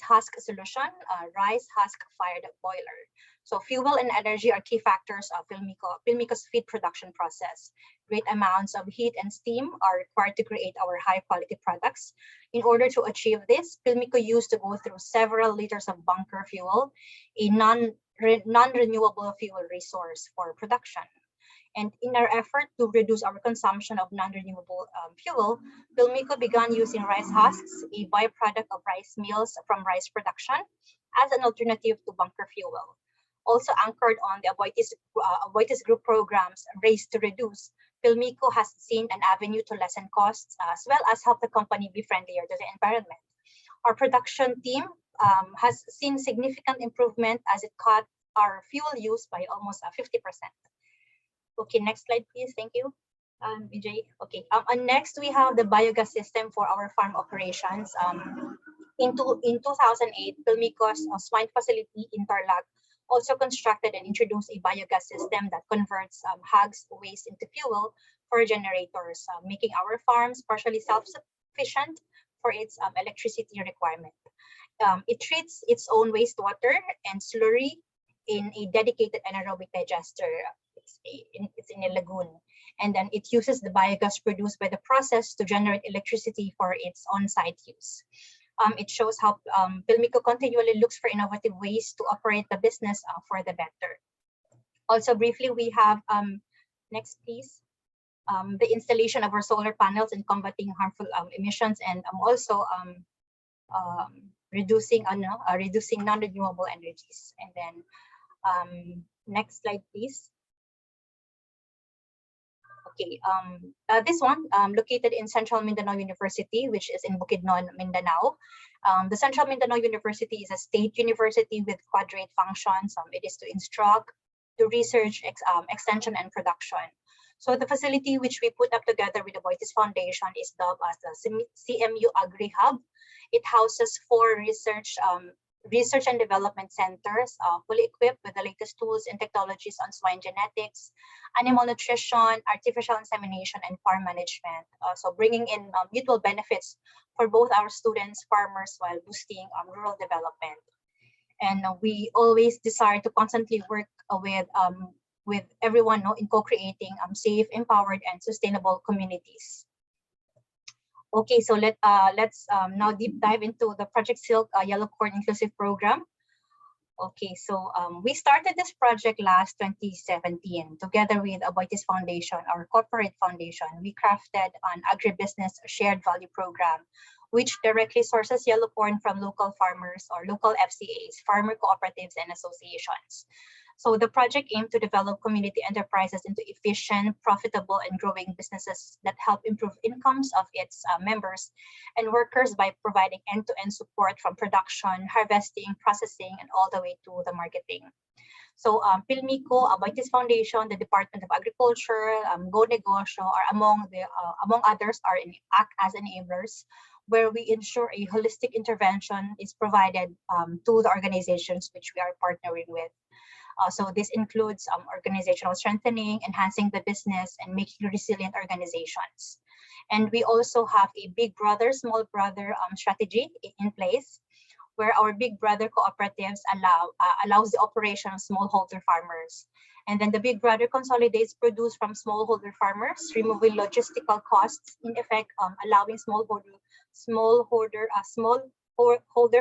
husk solution, rice husk fired boiler. So fuel and energy are key factors of Pilmico's feed production process. Great amounts of heat and steam are required to create our high quality products. In order to achieve this, Pilmico used to go through several liters of bunker fuel, a non-renewable fuel resource for production. And in our effort to reduce our consumption of non-renewable fuel, Pilmico began using rice husks, a byproduct of rice mills from rice production, as an alternative to bunker fuel. Also anchored on the Aboitiz Group programs Race to Reduce, Pilmico has seen an avenue to lessen costs as well as help the company be friendlier to the environment. Our production team has seen significant improvement as it cut our fuel use by almost 50%. Okay, next slide, please. Thank you, Vijay. Okay, and next we have the biogas system for our farm operations. In 2008, Pilmico's swine facility in Tarlac also constructed and introduced a biogas system that converts hogs waste into fuel for generators, making our farms partially self-sufficient for its electricity requirement. It treats its own wastewater and slurry in a dedicated anaerobic digester. It's in a lagoon. And then it uses the biogas produced by the process to generate electricity for its on-site use. It shows how Pilmico continually looks for innovative ways to operate the business for the better. Also, briefly, we have, next please, the installation of our solar panels and combating harmful emissions, and also reducing non-renewable energies. And then next slide, please. Okay, this one located in Central Mindanao University, which is in Bukidnon, Mindanao. The Central Mindanao University is a state university with quadrate functions. It is to instruct, to research, extension, and production. So the facility which we put up together with the Aboitiz Foundation is dubbed as the CMU Agri Hub. It houses 4 research research and development centers, fully equipped with the latest tools and technologies on swine genetics, animal nutrition, artificial insemination, and farm management. So bringing in mutual benefits for both our students, farmers, while boosting rural development. And we always desire to constantly work with everyone in co-creating safe, empowered, and sustainable communities. Okay, so let's now deep dive into the Project Silk Yellow Corn Inclusive Program. Okay, so we started this project last 2017 together with Aboitiz Foundation, our corporate foundation. We crafted an agribusiness shared value program, which directly sources yellow corn from local farmers or local FCAs, farmer cooperatives, and associations. So the project aimed to develop community enterprises into efficient, profitable, and growing businesses that help improve incomes of its members and workers by providing end-to-end support from production, harvesting, processing, and all the way to the marketing. So Pilmico, Aboitiz Foundation, the Department of Agriculture, Go Negosyo are among others act as enablers, where we ensure a holistic intervention is provided to the organizations which we are partnering with. So this includes organizational strengthening, enhancing the business, and making resilient organizations. And we also have a big brother, small brother strategy in place, where our big brother cooperatives allows the operation of smallholder farmers. And then the big brother consolidates produce from smallholder farmers, removing logistical costs, in effect allowing smallholder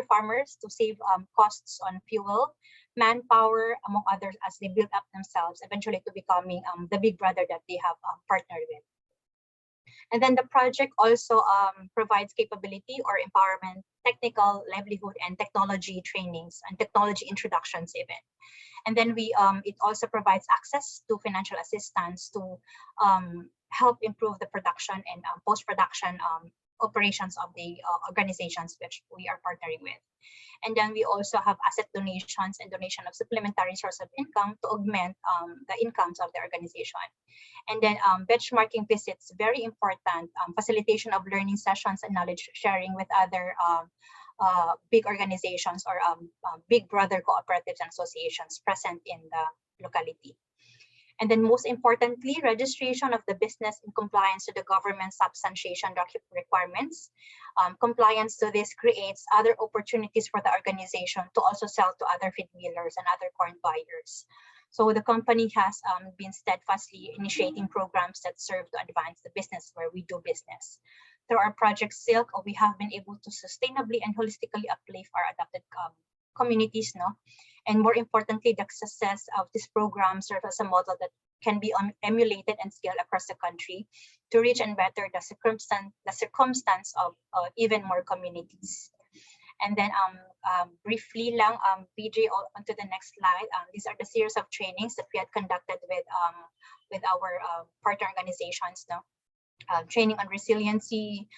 farmers to save costs on fuel, manpower, among others, as they build up themselves, eventually to becoming the big brother that they have partnered with. And then the project also provides capability or empowerment, technical, livelihood, and technology trainings and technology introductions even. And then it also provides access to financial assistance to help improve the production and post-production operations of the organizations which we are partnering with. And then we also have asset donations and donation of supplementary source of income to augment the incomes of the organization. And then benchmarking visits, very important, facilitation of learning sessions and knowledge sharing with other big organizations or big brother cooperatives and associations present in the locality. And then most importantly, registration of the business in compliance to the government substantiation document requirements. Compliance to this creates other opportunities for the organization to also sell to other feed millers and other corn buyers. So the company has been steadfastly initiating programs that serve to advance the business where we do business. Through our Project Silk, we have been able to sustainably and holistically uplift our adopted communities, and more importantly, the success of this program serves as a model that can be emulated and scaled across the country to reach and better the circumstance of even more communities. And then briefly lang, BJ, onto the next slide. These are the series of trainings that we had conducted with our partner organizations. Training on resiliency,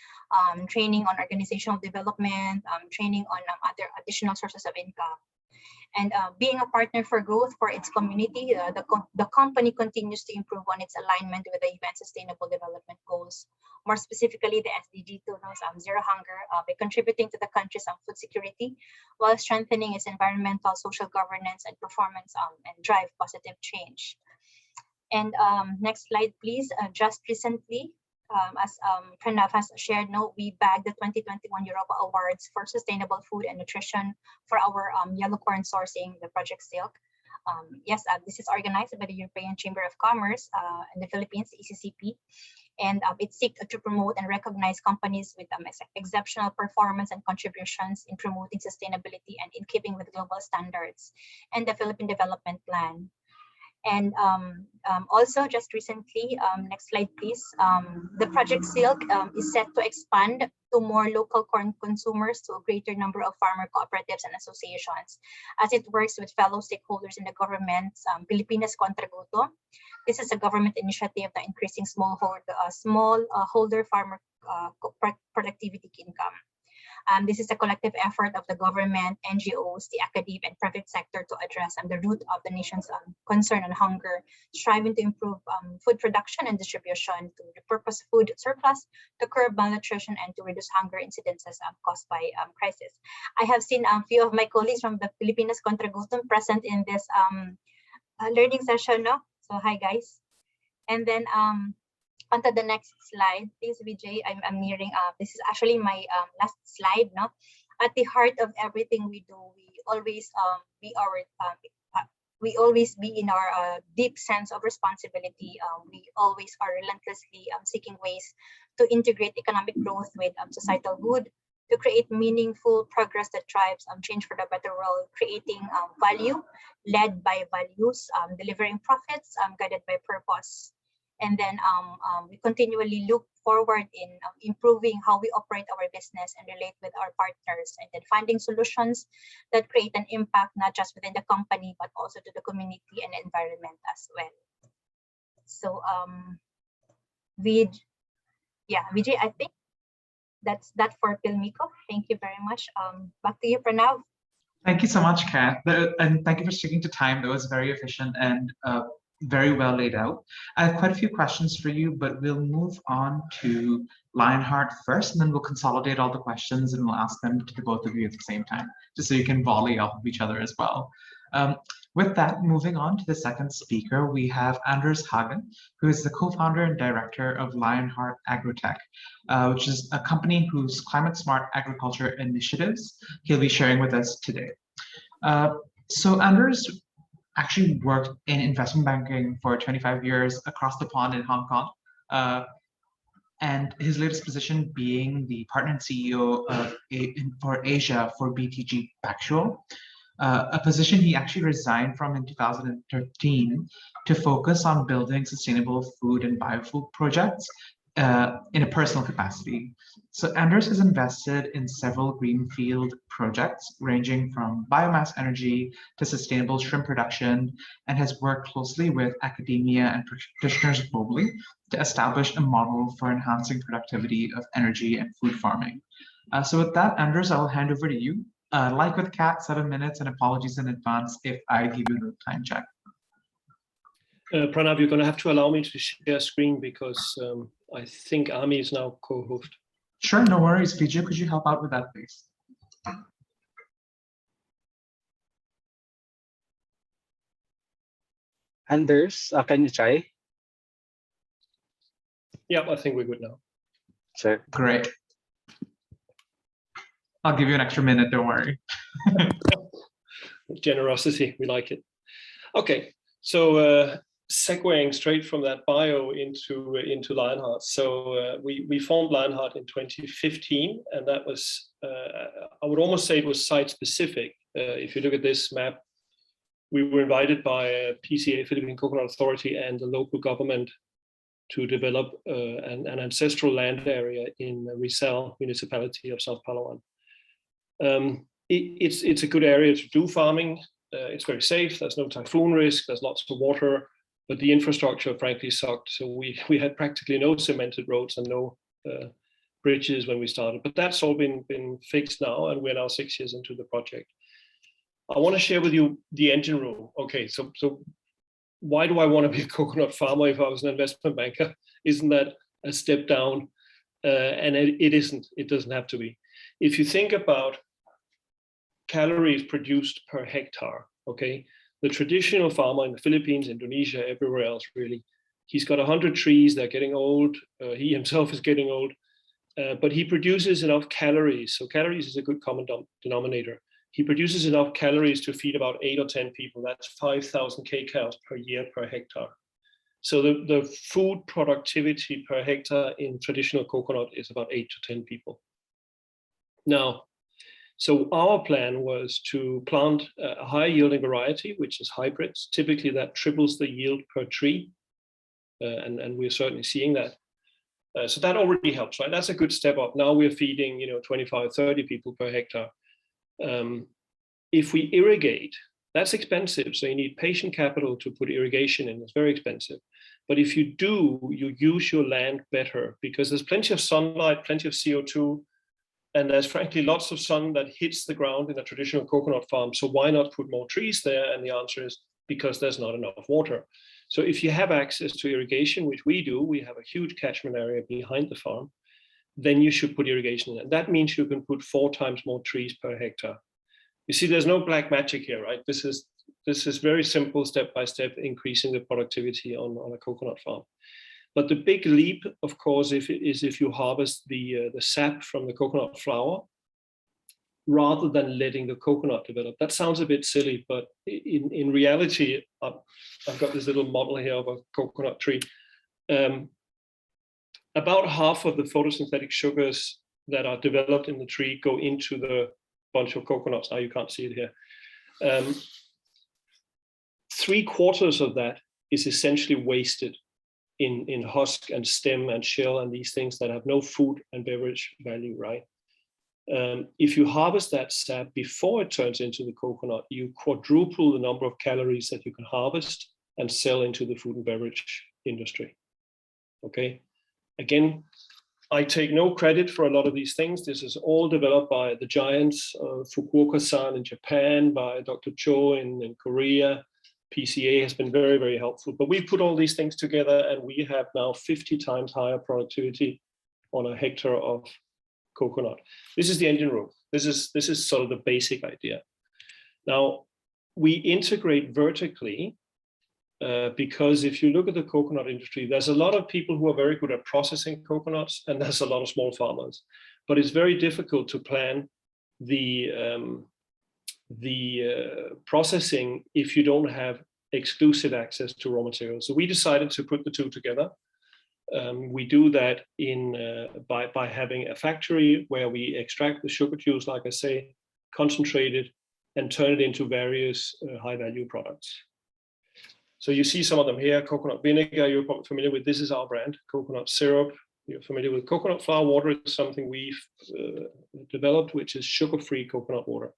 training on organizational development, training on other additional sources of income. And being a partner for growth for its community, the company continues to improve on its alignment with the UN Sustainable Development Goals, more specifically the SDG 2, Zero Hunger, by contributing to the country's food security, while strengthening its environmental, social governance, and performance and drive positive change. And next slide, please. Just recently, as Pranav has shared, we bagged the 2021 Europa Awards for Sustainable Food and Nutrition for our yellow corn sourcing, the Project Silk. Yes, this is organized by the European Chamber of Commerce in the Philippines, ECCP, and it seeks to promote and recognize companies with exceptional performance and contributions in promoting sustainability and in keeping with global standards and the Philippine Development Plan. And also just recently, next slide please, the Project Silk is set to expand to more local corn consumers to a greater number of farmer cooperatives and associations as it works with fellow stakeholders in the government's Pilipinas Kontraguto. This is a government initiative that increasing smallholder farmer productivity income. This is a collective effort of the government, NGOs, the academic and private sector to address the root of the nation's concern on hunger, striving to improve food production and distribution, to repurpose food surplus, to curb malnutrition, and to reduce hunger incidences caused by crisis. I have seen a few of my colleagues from the Filipinas Contra Gutom present in this learning session. No? So hi guys. And then onto the next slide, please, Vijay. I'm nearing. This is actually my last slide. No, at the heart of everything we do, we always be in our deep sense of responsibility. We always are relentlessly seeking ways to integrate economic growth with societal good, to create meaningful progress that drives change for the better world, creating value led by values, delivering profits guided by purpose. And then we continually look forward in improving how we operate our business and relate with our partners, and then finding solutions that create an impact not just within the company, but also to the community and environment as well. So Vijay, I think that's that for Pilmico. Thank you very much. Back to you, Pranav. Thank you so much, Kat. And thank you for sticking to time. That was very efficient and very well laid out. I have quite a few questions for you, but we'll move on to Lionheart first, and then we'll consolidate all the questions and we'll ask them to the both of you at the same time, just so you can volley off of each other as well. With that, moving on to the second speaker, we have Anders Haagen, who is the co-founder and director of Lionheart Agrotech, which is a company whose climate-smart agriculture initiatives he'll be sharing with us today. So Anders actually worked in investment banking for 25 years across the pond in Hong Kong, and his latest position being the partner and CEO of for Asia for BTG Pactual, a position he actually resigned from in 2013 to focus on building sustainable food and biofuel projects in a personal capacity. So Anders has invested in several greenfield projects ranging from biomass energy to sustainable shrimp production, and has worked closely with academia and practitioners globally to establish a model for enhancing productivity of energy and food farming. So with that, Anders, I'll hand over to you. Like with Kat, 7 minutes, and apologies in advance if I give you the time check. Pranav, you're going to have to allow me to share screen because I think Ami is now co-host. Sure, no worries. Vijay, could you help out with that, please? Anders, can you try? Yeah, I think we're good now. Sure. Great. I'll give you an extra minute, don't worry. Generosity, we like it. Okay, so segueing straight from that bio into Lionheart. So we formed Lionheart in 2015, and that was, I would almost say it was site specific. If you look at this map, we were invited by PCA, Philippine Coconut Authority, and the local government to develop an ancestral land area in Rizal municipality of South Palawan. It's a good area to do farming. It's very safe. There's no typhoon risk. There's lots of water, but the infrastructure frankly sucked. So we had practically no cemented roads and no bridges when we started. But that's all been fixed now, and we're now 6 years into the project. I want to share with you the engine room. Okay, so why do I want to be a coconut farmer if I was an investment banker? Isn't that a step down? And it isn't. It doesn't have to be. If you think about calories produced per hectare, okay, the traditional farmer in the Philippines, Indonesia, everywhere else really, he's got 100 trees, they're getting old, he himself is getting old, but he produces enough calories. So calories is a good common denominator. He produces enough calories to feed about 8 or 10 people. That's 5,000 kcal per year per hectare. So the food productivity per hectare in traditional coconut is about 8 to 10 people. Now, so our plan was to plant a high yielding variety, which is hybrids. Typically that triples the yield per tree. And we're certainly seeing that. So that already helps, right? That's a good step up. Now we're feeding, 25, 30 people per hectare. If we irrigate, that's expensive. So you need patient capital to put irrigation in. It's very expensive. But if you do, you use your land better because there's plenty of sunlight, plenty of CO2. And there's frankly lots of sun that hits the ground in a traditional coconut farm. So why not put more trees there? And the answer is because there's not enough water. So if you have access to irrigation, which we do, we have a huge catchment area behind the farm, then you should put irrigation in. And that means you can put 4 times more trees per hectare. You see, there's no black magic here, right? This is very simple, step-by-step, increasing the productivity on a coconut farm. But the big leap, of course, is if you harvest the sap from the coconut flower, rather than letting the coconut develop. That sounds a bit silly, but in reality, I've got this little model here of a coconut tree. About half of the photosynthetic sugars that are developed in the tree go into the bunch of coconuts. Now you can't see it here. 3/4 of that is essentially wasted in husk and stem and shell and these things that have no food and beverage value, right? If you harvest that sap before it turns into the coconut, you quadruple the number of calories that you can harvest and sell into the food and beverage industry. Okay, again, I take no credit for a lot of these things. This is all developed by the giants, Fukuoka-san in Japan, by Dr. Cho in Korea. PCA has been very, very helpful. But we put all these things together and we have now 50 times higher productivity on a hectare of coconut. This is the engine room. This is sort of the basic idea. Now, we integrate vertically because if you look at the coconut industry, there's a lot of people who are very good at processing coconuts, and there's a lot of small farmers. But it's very difficult to plan the processing if you don't have exclusive access to raw materials. So we decided to put the two together. We do that by having a factory where we extract the sugar juice, like I say, concentrate it, and turn it into various high-value products. So you see some of them here. Coconut vinegar, you're probably familiar with. This is our brand. Coconut syrup, you're familiar with. Coconut flower water is something we've developed, which is sugar-free coconut water.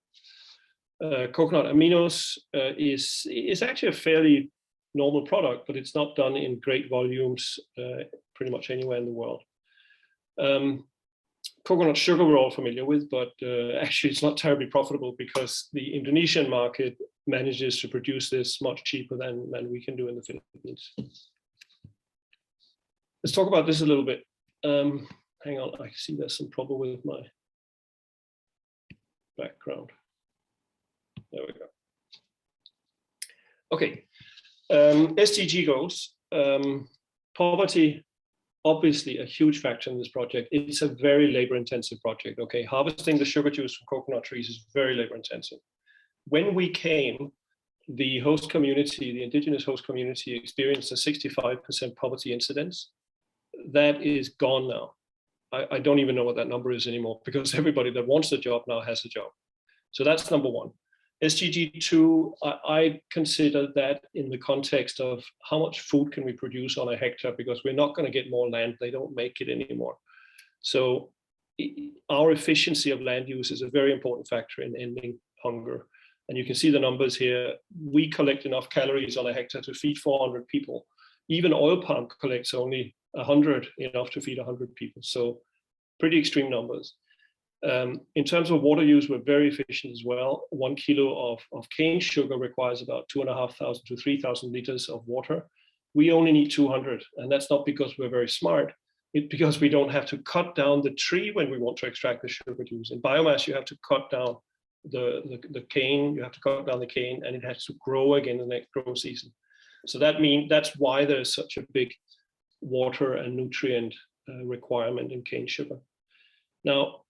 Coconut aminos is actually a fairly normal product, but it's not done in great volumes pretty much anywhere in the world. Coconut sugar we're all familiar with, but actually it's not terribly profitable because the Indonesian market manages to produce this much cheaper than we can do in the Philippines. Let's talk about this a little bit. Hang on, I see there's some problem with my background. There we go. Okay, SDG goals. Poverty, obviously a huge factor in this project. It's a very labor-intensive project, okay? Harvesting the sugar juice from coconut trees is very labor-intensive. When we came, the host community, the indigenous host community, experienced a 65% poverty incidence. That is gone now. I don't even know what that number is anymore because everybody that wants a job now has a job. So that's number one. SDG 2, I consider that in the context of how much food can we produce on a hectare, because we're not going to get more land. They don't make it anymore. So our efficiency of land use is a very important factor in ending hunger. And you can see the numbers here. We collect enough calories on a hectare to feed 400 people. Even oil palm collects only 100, enough to feed 100 people. So pretty extreme numbers. In terms of water use, we're very efficient as well. 1 kilo of cane sugar requires about 2,500 to 3,000 liters of water. We only need 200, and that's not because we're very smart. It's because we don't have to cut down the tree when we want to extract the sugar juice. In biomass, you have to cut down the cane, you have to cut down the cane, and it has to grow again the next growing season. So that's why there's such a big water and nutrient requirement in cane sugar. Now,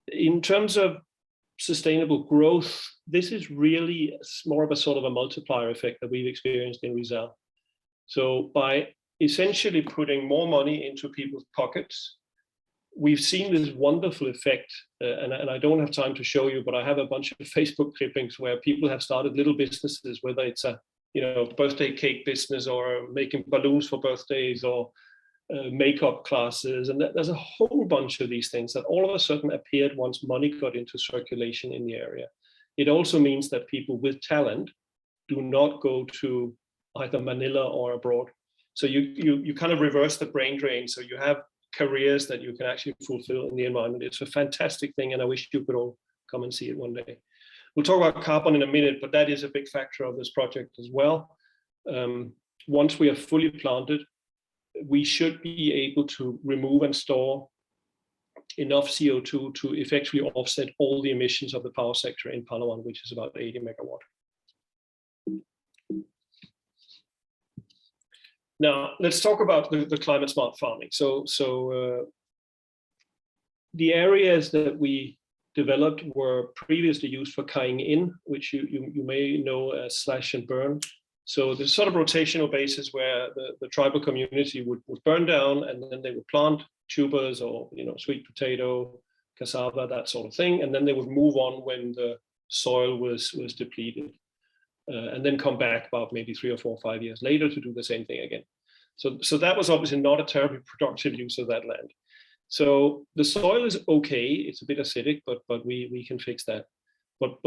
in terms of sustainable growth, this is really more of a sort of a multiplier effect that we've experienced in Rizal. So by essentially putting more money into people's pockets, we've seen this wonderful effect, and I don't have time to show you, but I have a bunch of Facebook clippings where people have started little businesses, whether it's a birthday cake business or making balloons for birthdays or makeup classes, and there's a whole bunch of these things that all of a sudden appeared once money got into circulation in the area. It also means that people with talent do not go to either Manila or abroad. So you kind of reverse the brain drain. So you have careers that you can actually fulfill in the environment. It's a fantastic thing, and I wish you could all come and see it one day. We'll talk about carbon in a minute, but that is a big factor of this project as well. Once we are fully planted, we should be able to remove and store enough CO2 to effectively offset all the emissions of the power sector in Palawan, which is about 80 megawatt. Now, let's talk about the climate smart farming. The areas that we developed were previously used for kyeing in, which you may know as slash and burn. So there's sort of rotational basis where the tribal community would burn down, and then they would plant tubers or sweet potato, cassava, that sort of thing, and then they would move on when the soil was depleted, and then come back about maybe 3 or 4 or 5 years later to do the same thing again. So that was obviously not a terribly productive use of that land. So the soil is okay; it's a bit acidic, but we can fix that. But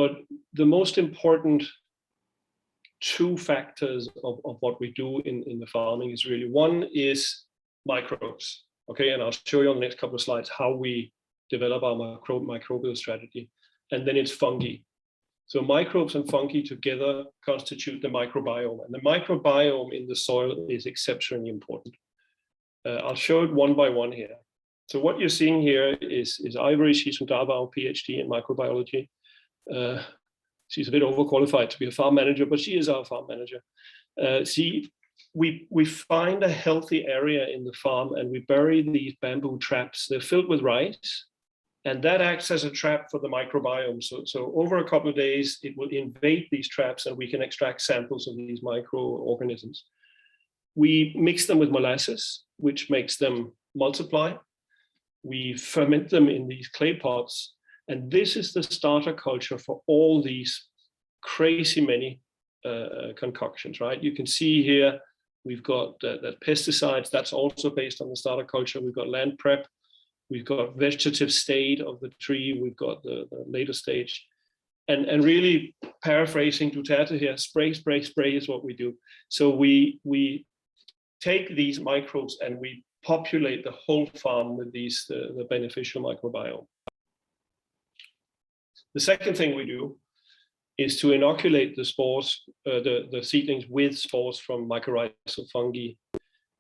the most important 2 factors of what we do in the farming is really, one is microbes. Okay, and I'll show you on the next couple of slides how we develop our microbial strategy. And then it's fungi. So microbes and fungi together constitute the microbiome, and the microbiome in the soil is exceptionally important. I'll show it one by one here. So what you're seeing here is Ivory. She's from Davao, PhD in microbiology. She's a bit overqualified to be a farm manager, but she is our farm manager. We find a healthy area in the farm, and we bury these bamboo traps. They're filled with rice, and that acts as a trap for the microbiome. So over a couple of days, it will invade these traps, and we can extract samples of these microorganisms. We mix them with molasses, which makes them multiply. We ferment them in these clay pots, and this is the starter culture for all these crazy many concoctions, right? You can see here, we've got that pesticides, that's also based on the starter culture. We've got land prep, we've got vegetative state of the tree, we've got the later stage. And really paraphrasing Duterte here, spray, spray, spray is what we do. So we take these microbes and we populate the whole farm with these, the beneficial microbiome. The second thing we do is to inoculate the spores, the seedlings with spores from mycorrhizal fungi.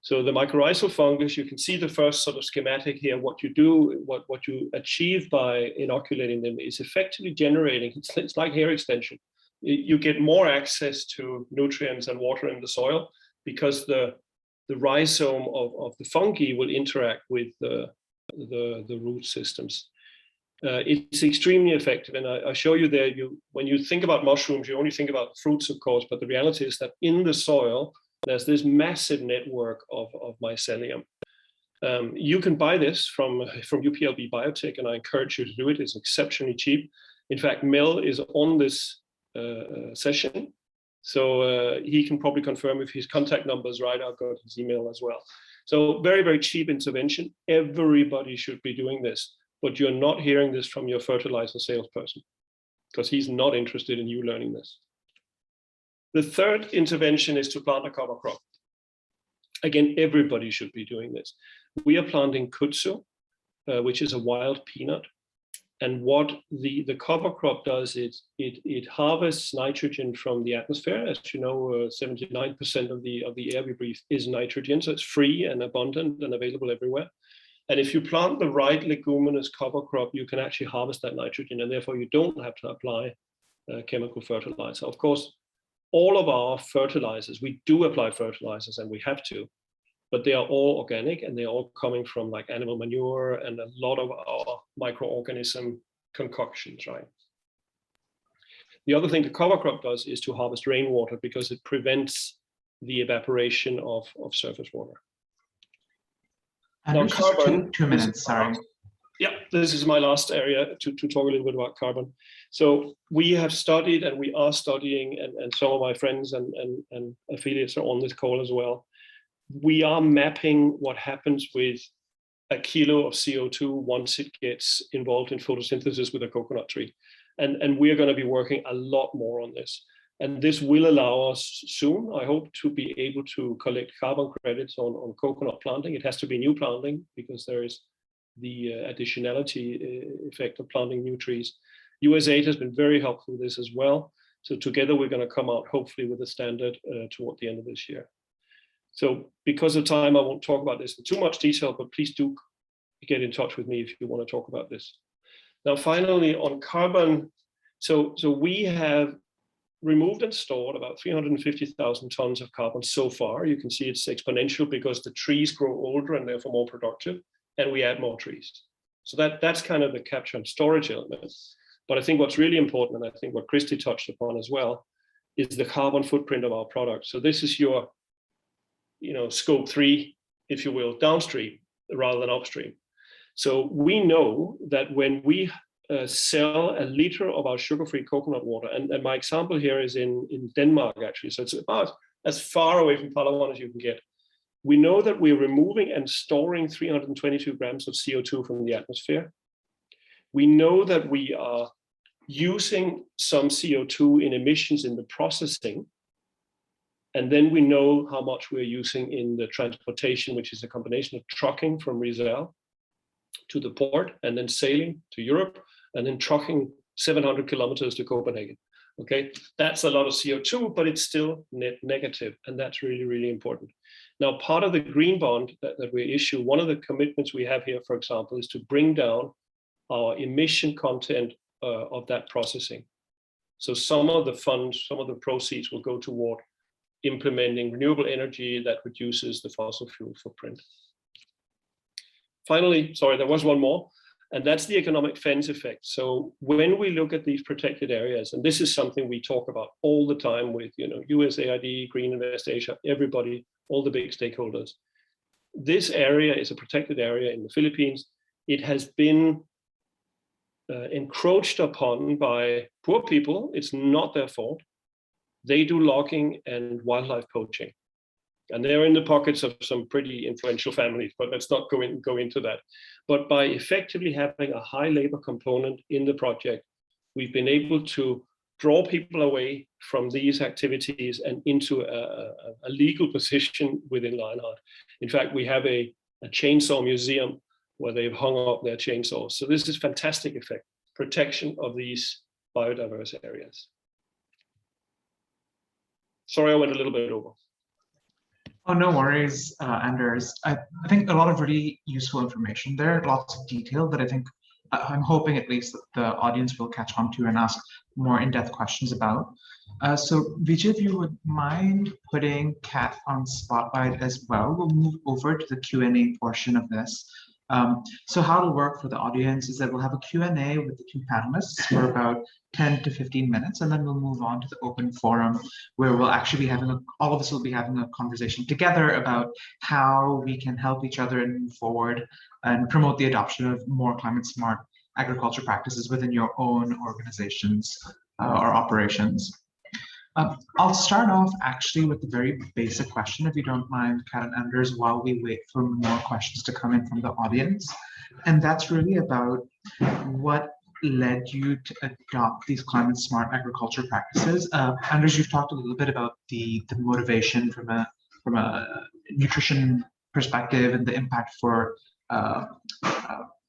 So the mycorrhizal fungus, you can see the first sort of schematic here. What you do, what you achieve by inoculating them is effectively generating, it's like hair extension. You get more access to nutrients and water in the soil because the rhizome of the fungi will interact with the root systems. It's extremely effective, and I show you there. When you think about mushrooms, you only think about fruits, of course, but the reality is that in the soil, there's this massive network of mycelium. You can buy this from UPLB Biotech, and I encourage you to do it. It's exceptionally cheap. In fact, Mel is on this session, so he can probably confirm if his contact number is right. I've got his email as well. So very, very cheap intervention. Everybody should be doing this. But you're not hearing this from your fertilizer salesperson because he's not interested in you learning this. The third intervention is to plant a cover crop. Again, everybody should be doing this. We are planting kudzu, which is a wild peanut. And what the cover crop does is it harvests nitrogen from the atmosphere. As you know, 79% of the air we breathe is nitrogen, so it's free and abundant and available everywhere. And if you plant the right leguminous cover crop, you can actually harvest that nitrogen, and therefore you don't have to apply chemical fertilizer. Of course, all of our fertilizers, we do apply fertilizers, and we have to, but they are all organic, and they're all coming from like animal manure and a lot of our microorganism concoctions, right? The other thing the cover crop does is to harvest rainwater because it prevents the evaporation of surface water. Now, carbon, two minutes, sorry. Yeah, this is my last area to talk a little bit about carbon. So we have studied, and we are studying, and some of my friends and affiliates are on this call as well. We are mapping what happens with a kilo of CO2 once it gets involved in photosynthesis with a coconut tree. And we're going to be working a lot more on this. And this will allow us soon, I hope, to be able to collect carbon credits on coconut planting. It has to be new planting because there is the additionality effect of planting new trees. USAID has been very helpful with this as well. So together we're going to come out hopefully with a standard toward the end of this year. So because of time, I won't talk about this in too much detail, but please do get in touch with me if you want to talk about this. Now, finally, on carbon, so we have removed and stored about 350,000 tons of carbon so far. You can see it's exponential because the trees grow older and therefore more productive, and we add more trees. So that's kind of the capture and storage element. But I think what's really important, and I think what Christy touched upon as well, is the carbon footprint of our product. So this is your, scope 3, if you will, downstream rather than upstream. So we know that when we sell a liter of our sugar-free coconut water, and my example here is in Denmark, actually, so it's about as far away from Palawan as you can get. We know that we're removing and storing 322 grams of CO2 from the atmosphere. We know that we are using some CO2 in emissions in the processing. And then we know how much we're using in the transportation, which is a combination of trucking from Rizal to the port and then sailing to Europe and then trucking 700 kilometers to Copenhagen. Okay, that's a lot of CO2, but it's still net negative. And that's really, really important. Now, part of the green bond that we issue, one of the commitments we have here, for example, is to bring down our emission content of that processing. So some of the funds, some of the proceeds will go toward implementing renewable energy that reduces the fossil fuel footprint. Finally, sorry, there was one more, and that's the economic fence effect. So when we look at these protected areas, and this is something we talk about all the time with USAID, Green Invest Asia, everybody, all the big stakeholders. This area is a protected area in the Philippines. It has been encroached upon by poor people. It's not their fault. They do logging and wildlife poaching. And they're in the pockets of some pretty influential families, but let's not go into that. But by effectively having a high labor component in the project, we've been able to draw people away from these activities and into a legal position within Lionheart. In fact, we have a chainsaw museum where they've hung up their chainsaws. So this is fantastic effect, protection of these biodiverse areas. Sorry, I went a little bit over. Oh, no worries, Anders. I think a lot of really useful information there, lots of detail that I think I'm hoping at least that the audience will catch on to and ask more in-depth questions about. So Vijay, if you would mind putting Kat on spotlight as well, we'll move over to the Q&A portion of this. So how it'll work for the audience is that we'll have a Q&A with the two panelists for about 10 to 15 minutes, and then we'll move on to the open forum where we'll actually be having all of us will be having a conversation together about how we can help each other and move forward and promote the adoption of more climate smart agriculture practices within your own organizations or operations. I'll start off actually with a very basic question, if you don't mind, Kat and Anders, while we wait for more questions to come in from the audience. And that's really about what led you to adopt these climate smart agriculture practices. Anders, you've talked a little bit about the motivation from a nutrition perspective and the impact for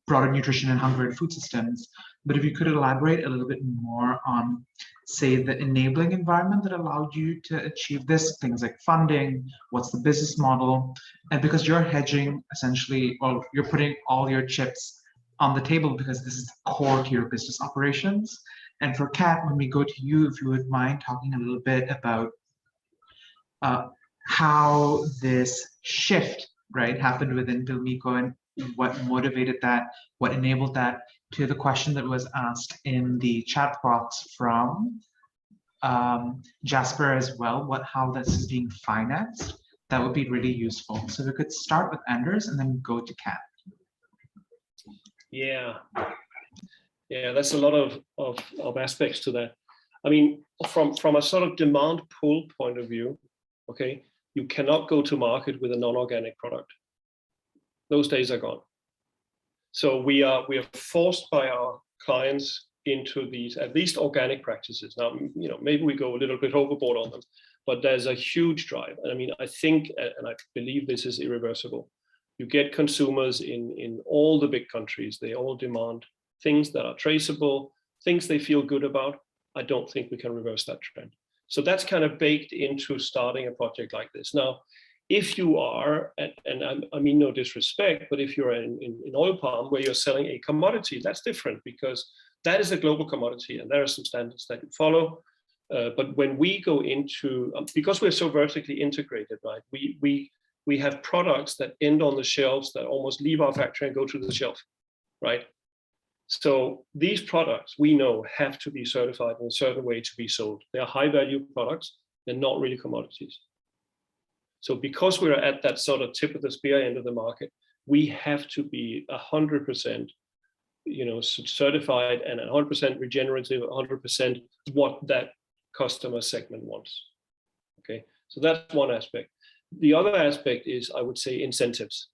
broader nutrition and hunger and food systems. But if you could elaborate a little bit more on, say, the enabling environment that allowed you to achieve this, things like funding, what's the business model, and because you're hedging essentially, well, you're putting all your chips on the table because this is core to your business operations. And for Kat, when we go to you, if you would mind talking a little bit about how this shift, right, happened within Pilmico and what motivated that, what enabled that, to the question that was asked in the chat box from Jasper as well, how this is being financed, that would be really useful. So we could start with Anders and then go to Kat. Yeah, that's a lot of aspects to that. I mean, from a sort of demand pull point of view, okay, you cannot go to market with a non-organic product. Those days are gone. So we are forced by our clients into these at least organic practices. Now, maybe we go a little bit overboard on them, but there's a huge drive. And I mean, I think, and I believe this is irreversible. You get consumers in all the big countries, they all demand things that are traceable, things they feel good about. I don't think we can reverse that trend. So that's kind of baked into starting a project like this. Now, if you are, and I mean no disrespect, but if you're in oil palm where you're selling a commodity, that's different because that is a global commodity and there are some standards that you follow. But when we go into, because we're so vertically integrated, right, we have products that end on the shelves that almost leave our factory and go to the shelf, right? So these products we know have to be certified in a certain way to be sold. They are high value products, they're not really commodities. So because we're at that sort of tip of the spear end of the market, we have to be 100%, certified and 100% regenerative, 100% what that customer segment wants. Okay, so that's one aspect. The other aspect is, I would say, incentives.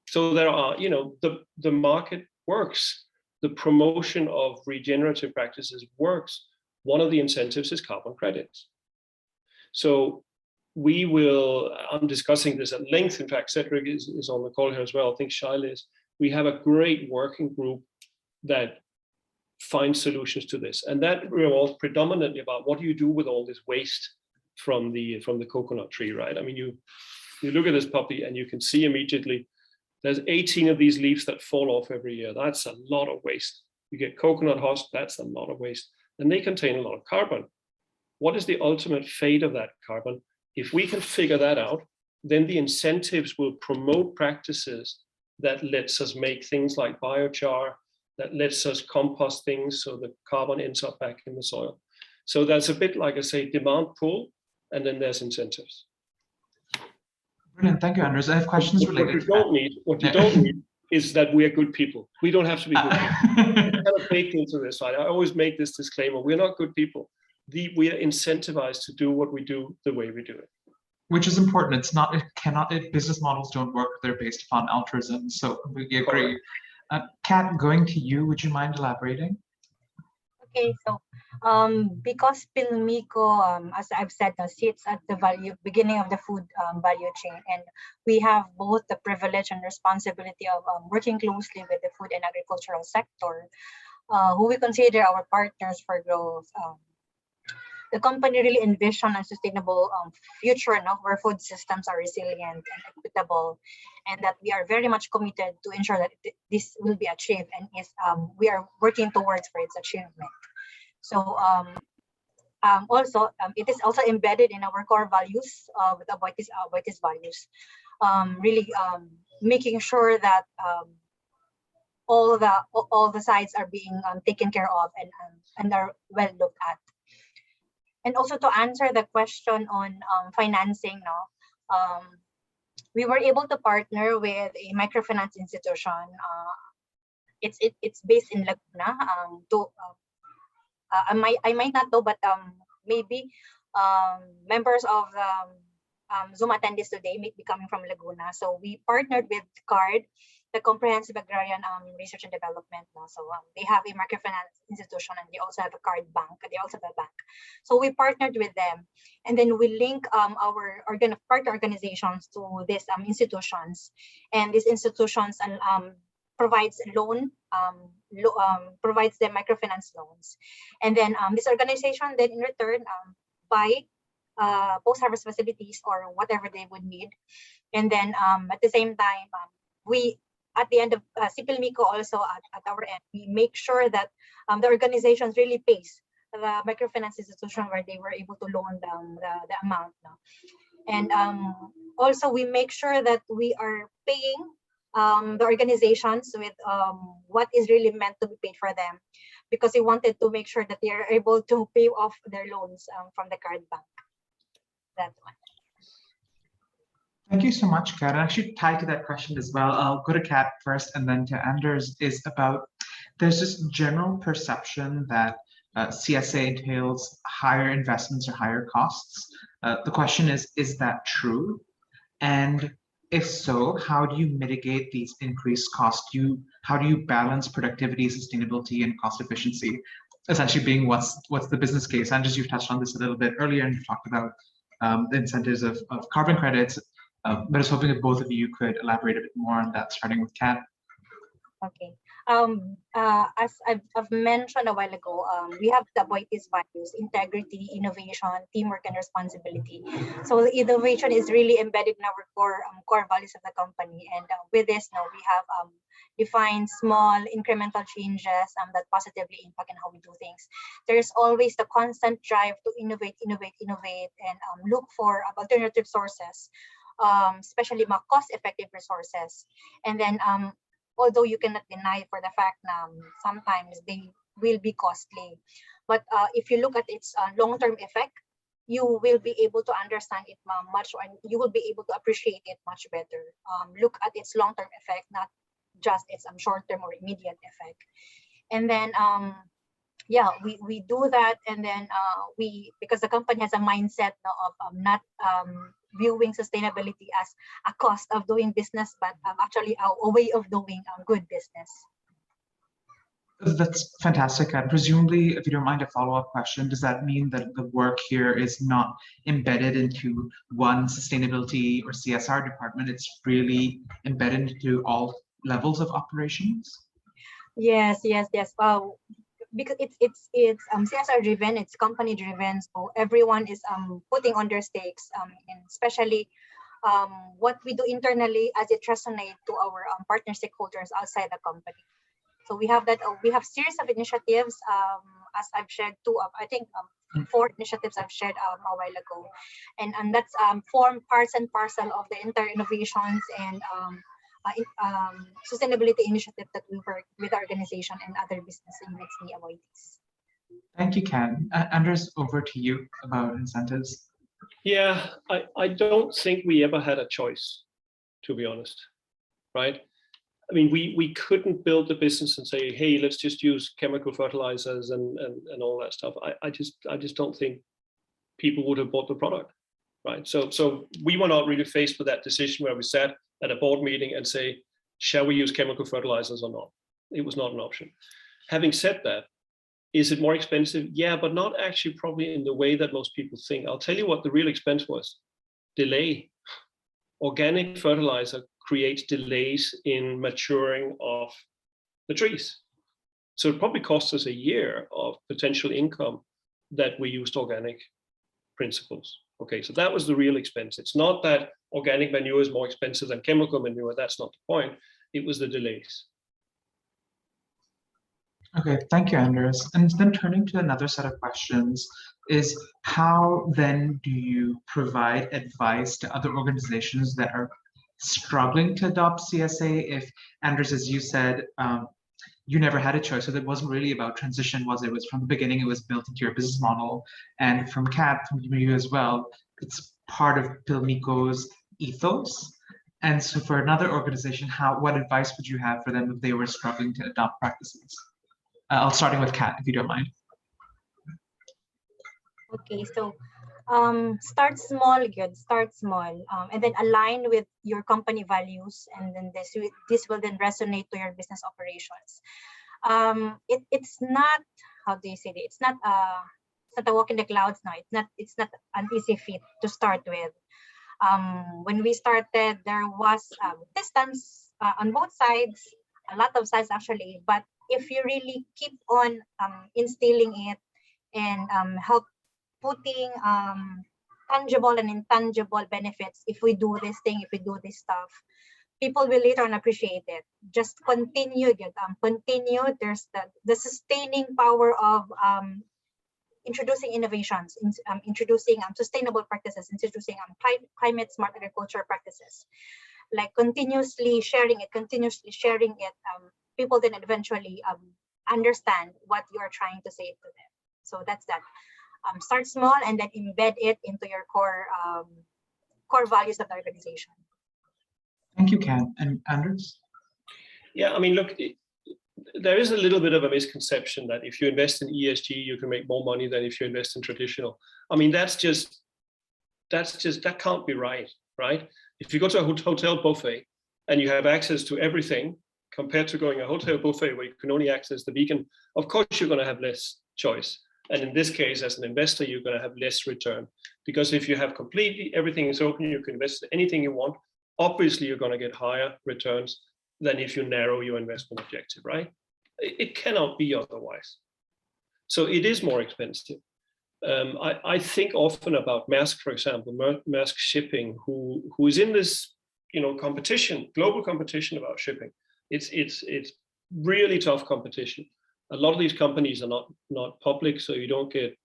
So there are, the market works. The promotion of regenerative practices works. One of the incentives is carbon credits. So we will, I'm discussing this at length. In fact, Cedric is on the call here as well. I think Shaila is. We have a great working group that finds solutions to this. And that revolves predominantly about what do you do with all this waste from the coconut tree, right? I mean, you look at this puppy and you can see immediately there's 18 of these leaves that fall off every year. That's a lot of waste. You get coconut husk, that's a lot of waste. And they contain a lot of carbon. What is the ultimate fate of that carbon? If we can figure that out, then the incentives will promote practices that lets us make things like biochar, that lets us compost things so the carbon ends up back in the soil. So that's a bit like I say, demand pull, and then there's incentives. Brilliant, thank you, Anders. I have questions related to that. What you don't need is that we are good people. We don't have to be good people. It's kind of baked into this, right? I always make this disclaimer, we're not good people. We are incentivized to do what we do the way we do it. Which is important. Business models don't work, they're based upon altruism. So we agree. Kat, going to you, would you mind elaborating? Okay, so because Pilmico, as I've said, sits at the beginning of the food value chain, and we have both the privilege and responsibility of working closely with the food and agricultural sector, who we consider our partners for growth. The company really envisions a sustainable future where food systems are resilient and equitable, and that we are very much committed to ensure that this will be achieved, and we are working towards for its achievement. So also, it is also embedded in our core values with Aboitiz values, really making sure that all the sides are being taken care of and are well looked at. And also to answer the question on financing, we were able to partner with a microfinance institution. It's based in Laguna. I might not know, but maybe members of the Zoom attendees today may be coming from Laguna. So we partnered with CARD, the Comprehensive Agrarian Research and Development. So they have a microfinance institution, and they also have a card bank. They also have a bank. So we partnered with them, and then we link our partner organizations to these institutions, and these institutions provides provides them microfinance loans, and then this organization then in return buy post-harvest facilities or whatever they would need, and then at the same time we. At the end of Pilmico also at our end, we make sure that the organizations really pays the microfinance institution where they were able to loan them the amount. And also we make sure that we are paying the organizations with what is really meant to be paid for them, because we wanted to make sure that they are able to pay off their loans from the card bank. That one. Thank you so much, Kat. And actually tied to that question as well, I'll go to Kat first and then to Anders, is about there's this general perception that CSA entails higher investments or higher costs. The question is that true? And If so, how do you mitigate these increased costs? How do you balance productivity, sustainability, and cost efficiency? Essentially being what's the business case? And just you've touched on this a little bit earlier, and you've talked about the incentives of carbon credits. But I was hoping that both of you could elaborate a bit more on that, starting with Kat. Okay. As I've mentioned a while ago, we have to avoid these values: integrity, innovation, teamwork, and responsibility. So the innovation is really embedded in our core values of the company. And with this, now we have defined small incremental changes that positively impact on how we do things. There's always the constant drive to innovate, and look for alternative sources, especially more cost-effective resources. And then although you cannot deny for the fact that sometimes they will be costly. But if you look at its long-term effect, you will be able to understand it much, and you will be able to appreciate it much better. Look at its long-term effect, not just its short-term or immediate effect. And then, yeah, we do that, and then because the company has a mindset of not viewing sustainability as a cost of doing business, but actually a way of doing good business. That's fantastic. And presumably, if you don't mind a follow-up question, does that mean that the work here is not embedded into one sustainability or CSR department? It's really embedded into all levels of operations? Yes. Because it's CSR driven, it's company driven, so everyone is putting on their stakes, and especially what we do internally as it resonates to our partner stakeholders outside the company. So we have that. We have series of initiatives, as I've shared I think 4 initiatives I've shared a while ago, and that's form parts and parcel of the entire innovations and sustainability initiative that we work with our organization and other business units in Avoides. Thank you, Ken. Anders, over to you about incentives. Yeah, I don't think we ever had a choice, to be honest, right? I mean, we couldn't build the business and say, hey, let's just use chemical fertilizers and all that stuff. I just don't think people would have bought the product, right? So we were not really faced with that decision where we sat at a board meeting and say, shall we use chemical fertilizers or not? It was not an option. Having said that, is it more expensive? Yeah, but not actually probably in the way that most people think. I'll tell you what the real expense was: delay. Organic fertilizer creates delays in maturing of the trees. So it probably costs us a year of potential income that we used organic principles. Okay, so that was the real expense. It's not that organic manure is more expensive than chemical manure. That's not the point. It was the delays. Okay, thank you, Anders. And then turning to another set of questions is, how then do you provide advice to other organizations that are struggling to adopt CSA? If, Anders, as you said, you never had a choice, so it wasn't really about transition, was it? It was from the beginning, it was built into your business model. And from Kat, from you as well, it's part of Pilmico's ethos. And so for another organization, what advice would you have for them if they were struggling to adopt practices? I'll starting with Kat, if you don't mind. Okay, so start small, start small, and then align with your company values, and then this will then resonate to your business operations. It's not, how do you say it? It's not a walk in the clouds now. It's not an easy feat to start with. When we started, there was distance on both sides, a lot of sides actually, but if you really keep on instilling it and help putting tangible and intangible benefits, if we do this thing, if we do this stuff, people will later on appreciate it. Just continue, continue. There's the sustaining power of introducing innovations, introducing sustainable practices, introducing climate smart agriculture practices. Like continuously sharing it, people then eventually understand what you're trying to say to them. So that's that. Start small and then embed it into your core values of the organization. Thank you, Ken. And Anders? Yeah, I mean, look, there is a little bit of a misconception that if you invest in ESG, you can make more money than if you invest in traditional. I mean, that can't be right? If you go to a hotel buffet and you have access to everything compared to going a hotel buffet where you can only access the vegan, of course you're going to have less choice. And in this case, as an investor, you're going to have less return, because if you have completely everything is open, you can invest anything you want. Obviously, you're going to get higher returns than if you narrow your investment objective, right? It cannot be otherwise. So it is more expensive. I think often about Maersk, for example, Maersk Shipping, who is in this, competition, global competition about shipping. It's really tough competition. A lot of these companies are not public, so you don't get,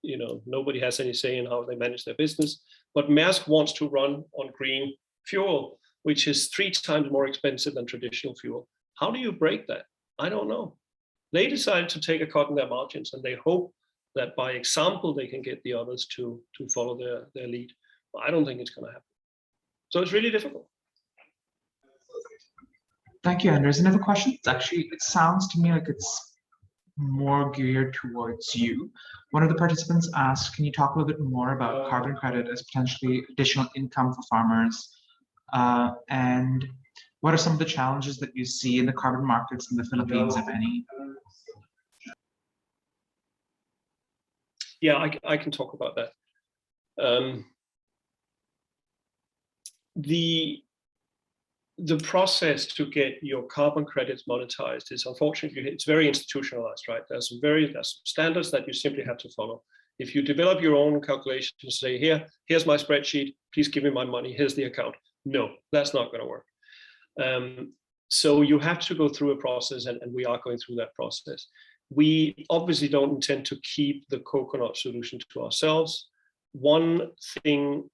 nobody has any say in how they manage their business. But Maersk wants to run on green fuel, which is 3 times more expensive than traditional fuel. How do you break that? I don't know. They decided to take a cut in their margins, and they hope that by example, they can get the others to follow their lead. But I don't think it's going to happen. So it's really difficult. Thank you, Anders. Another question. It sounds to me like it's more geared towards you. One of the participants asked, can you talk a little bit more about carbon credit as potentially additional income for farmers? And what are some of the challenges that you see in the carbon markets in the Philippines, if any? Yeah, I can talk about that. The process to get your carbon credits monetized is, unfortunately, it's very institutionalized, right? There's some standards that you simply have to follow. If you develop your own calculations, say, here's my spreadsheet, please give me my money, here's the account. No, that's not going to work. So you have to go through a process, and we are going through that process. We obviously don't intend to keep the coconut solution to ourselves. One thing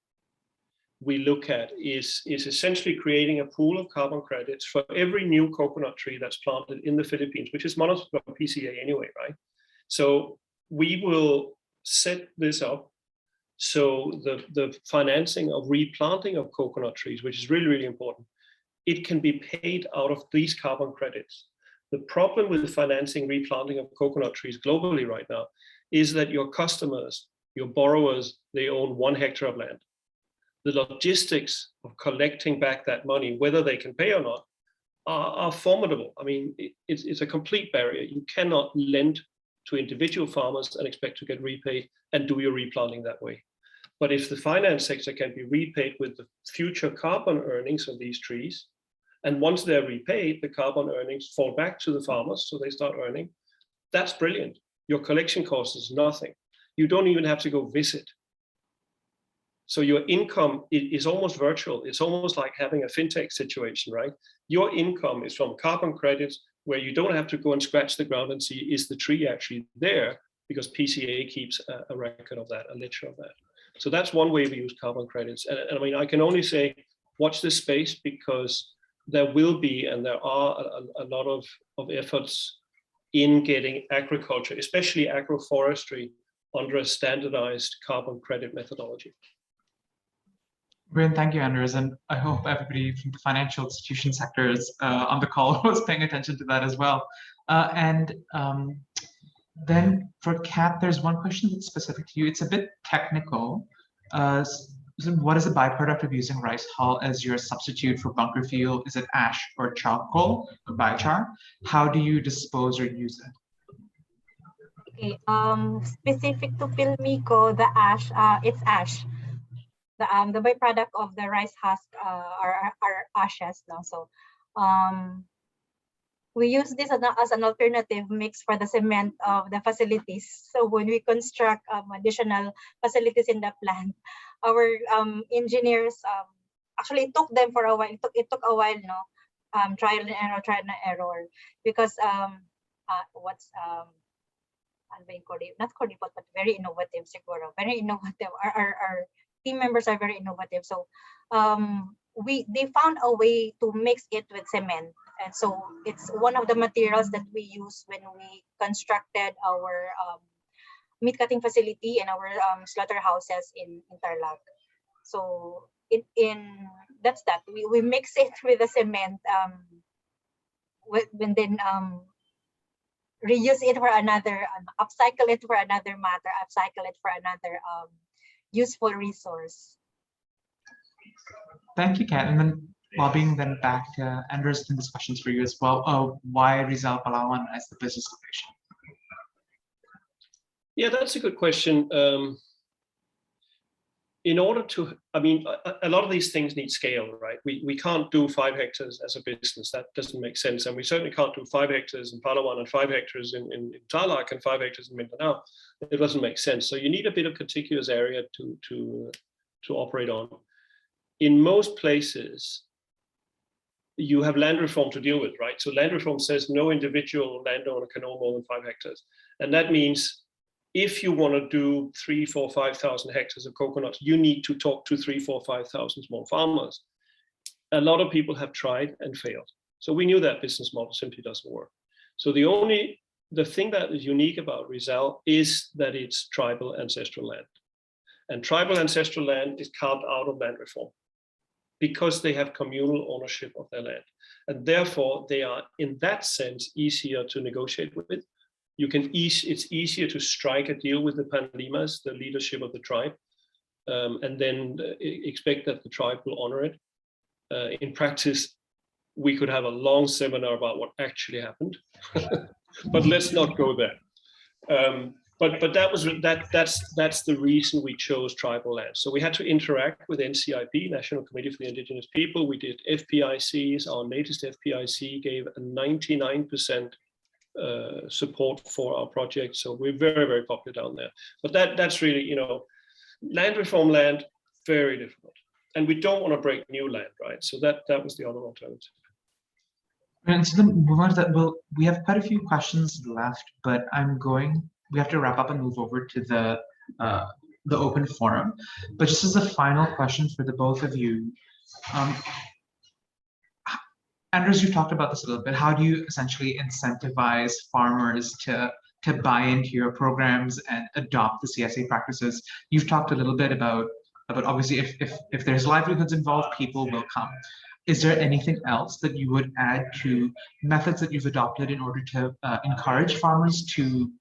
we look at is essentially creating a pool of carbon credits for every new coconut tree that's planted in the Philippines, which is monitored by PCA anyway, right? So we will set this up so the financing of replanting of coconut trees, which is really, really important, it can be paid out of these carbon credits. The problem with financing replanting of coconut trees globally right now is that your customers, your borrowers, they own 1 hectare of land. The logistics of collecting back that money, whether they can pay or not, are formidable. I mean, it's a complete barrier. You cannot lend to individual farmers and expect to get repaid and do your replanting that way. But if the finance sector can be repaid with the future carbon earnings of these trees, and once they're repaid, the carbon earnings fall back to the farmers, so they start earning, that's brilliant. Your collection cost is nothing. You don't even have to go visit. So your income is almost virtual. It's almost like having a fintech situation, right? Your income is from carbon credits, where you don't have to go and scratch the ground and see, is the tree actually there? Because PCA keeps a record of that, a ledger of that. So that's one way we use carbon credits. And I mean, I can only say, watch this space, because there will be, and there are a lot of efforts in getting agriculture, especially agroforestry, under a standardized carbon credit methodology. Brilliant, thank you, Anders. And I hope everybody from the financial institution sectors on the call was paying attention to that as well. Then for Kat, there's one question that's specific to you. It's a bit technical. So what is a byproduct of using rice hull as your substitute for bunker fuel? Is it ash or charcoal or biochar? How do you dispose or use it? Okay, specific to Pilmico, the ash, it's ash. The byproduct of the rice husk are ashes now. So we use this as an alternative mix for the cement of the facilities. So when we construct additional facilities in the plant, our engineers, actually it took them for a while. It took a while, trial and error, because not kuripot, but very innovative, siguro. Very innovative. Our team members are very innovative. So they found a way to mix it with cement. And so it's one of the materials that we use when we constructed our meat cutting facility and our slaughterhouses in Tarlac. So that's that. We mix it with the cement, and then reuse it for another, upcycle it for another matter, upcycle it for another useful resource. Thank you, Kat. And then lobbying then back to Anders, and this question's for you as well. Why Rizal Palawan as the business location? Yeah, that's a good question. In order to, I mean, a lot of these things need scale, right? We can't do 5 hectares as a business. That doesn't make sense. And we certainly can't do 5 hectares in Palawan and 5 hectares in Tarlac and 5 hectares in Mindanao. It doesn't make sense. So you need a bit of contiguous area to operate on. In most places, you have land reform to deal with, right? So land reform says no individual landowner can own more than 5 hectares. And that means if you want to do 3, 4, 5,000 hectares of coconuts, you need to talk to 3, 4, 5,000 small farmers. A lot of people have tried and failed. So we knew that business model simply doesn't work. So the thing that is unique about Rizal is that it's tribal ancestral land. And tribal ancestral land is carved out of land reform because they have communal ownership of their land. And therefore, they are, in that sense, easier to negotiate with. It's easier to strike a deal with the Panlimas, the leadership of the tribe, and then expect that the tribe will honor it. In practice, we could have a long seminar about what actually happened, but let's not go there. But that's the reason we chose tribal land. So we had to interact with NCIP, National Committee for the Indigenous People. We did FPICs. Our latest FPIC gave a 99% support for our project. So we're very, very popular down there. But that's really, you know, land reform land, very difficult. And we don't want to break new land, right? So that was the other alternative. And so then move on to that. Well, we have quite a few questions left, but we have to wrap up and move over to the open forum. But just as a final question for the both of you, Anders, you've talked about this a little bit. How do you essentially incentivize farmers to buy into your programs and adopt the CSA practices? You've talked a little bit about obviously if there's livelihoods involved, people will come. Is there anything else that you would add to methods that you've adopted in order to encourage farmers to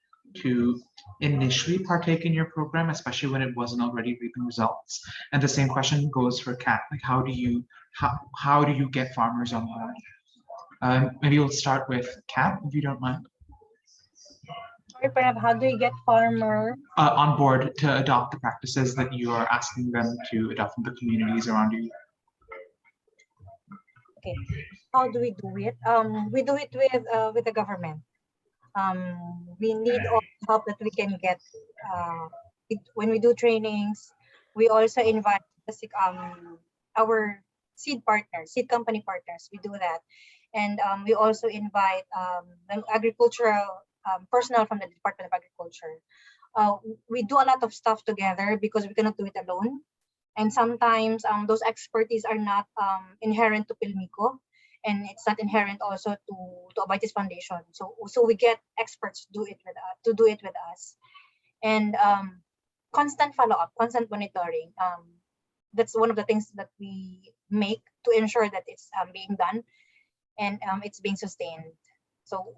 initially partake in your program, especially when it wasn't already reaping results? And the same question goes for Kat. Like, how do you get farmers on board? Maybe we'll start with Kat, if you don't mind. Sorry, perhaps how do you get farmer on board to adopt the practices that you are asking them to adopt from the communities around you? Okay, how do we do it? We do it with the government. We need all the help that we can get. When we do trainings, we also invite our seed company partners. We do that, and we also invite the agricultural personnel from the Department of Agriculture. We do a lot of stuff together because we cannot do it alone. And sometimes those expertise are not inherent to Pilmico, and it's not inherent also to Abaitis Foundation. So we get experts to do it with us, and constant follow-up, constant monitoring. That's one of the things that we make to ensure that it's being done and it's being sustained. So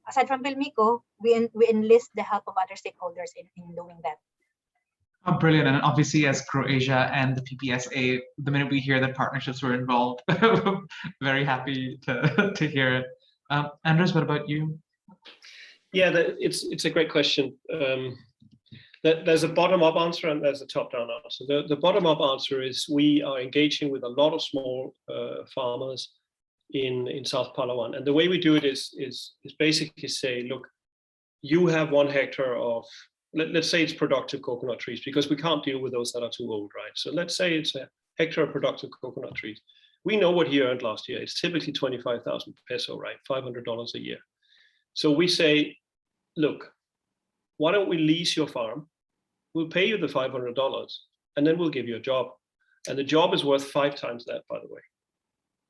aside from Pilmico, we enlist the help of other stakeholders in doing that. Oh, brilliant. And obviously as CroAsia and the PPSA, the minute we hear that partnerships were involved, very happy to hear it. Anders, what about you? Yeah, it's a great question. There's a bottom-up answer and there's a top-down answer. The bottom-up answer is we are engaging with a lot of small farmers in South Palawan. And the way we do it is basically say, look, you have 1 hectare of, let's say it's productive coconut trees, because we can't deal with those that are too old, right? So let's say it's a hectare of productive coconut trees. We know what he earned last year. It's typically 25,000 peso, right? $500 a year. So we say, look, why don't we lease your farm? We'll pay you the $500 and then we'll give you a job. And the job is worth 5 times that, by the way.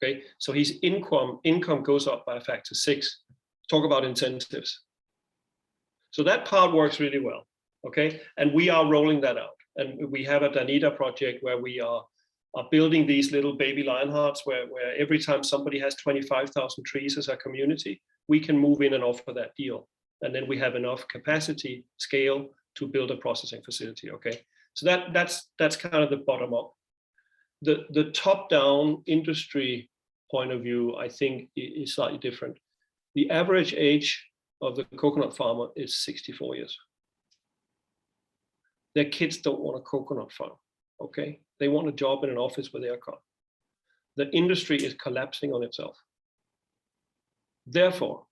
Okay, so his income goes up by a factor 6. Talk about incentives. So that part works really well. Okay, and we are rolling that out. And we have a Danida project where we are building these little baby Lionhearts where every time somebody has 25,000 trees as a community, we can move in and offer that deal. And then we have enough capacity, scale to build a processing facility, okay? So that's kind of the bottom up. the top-down industry point of view, I think, is slightly different. The average age of the coconut farmer is 64 years. Their kids don't want a coconut farm, okay? They want a job in an office where they are calm. The industry is collapsing on itself. Therefore,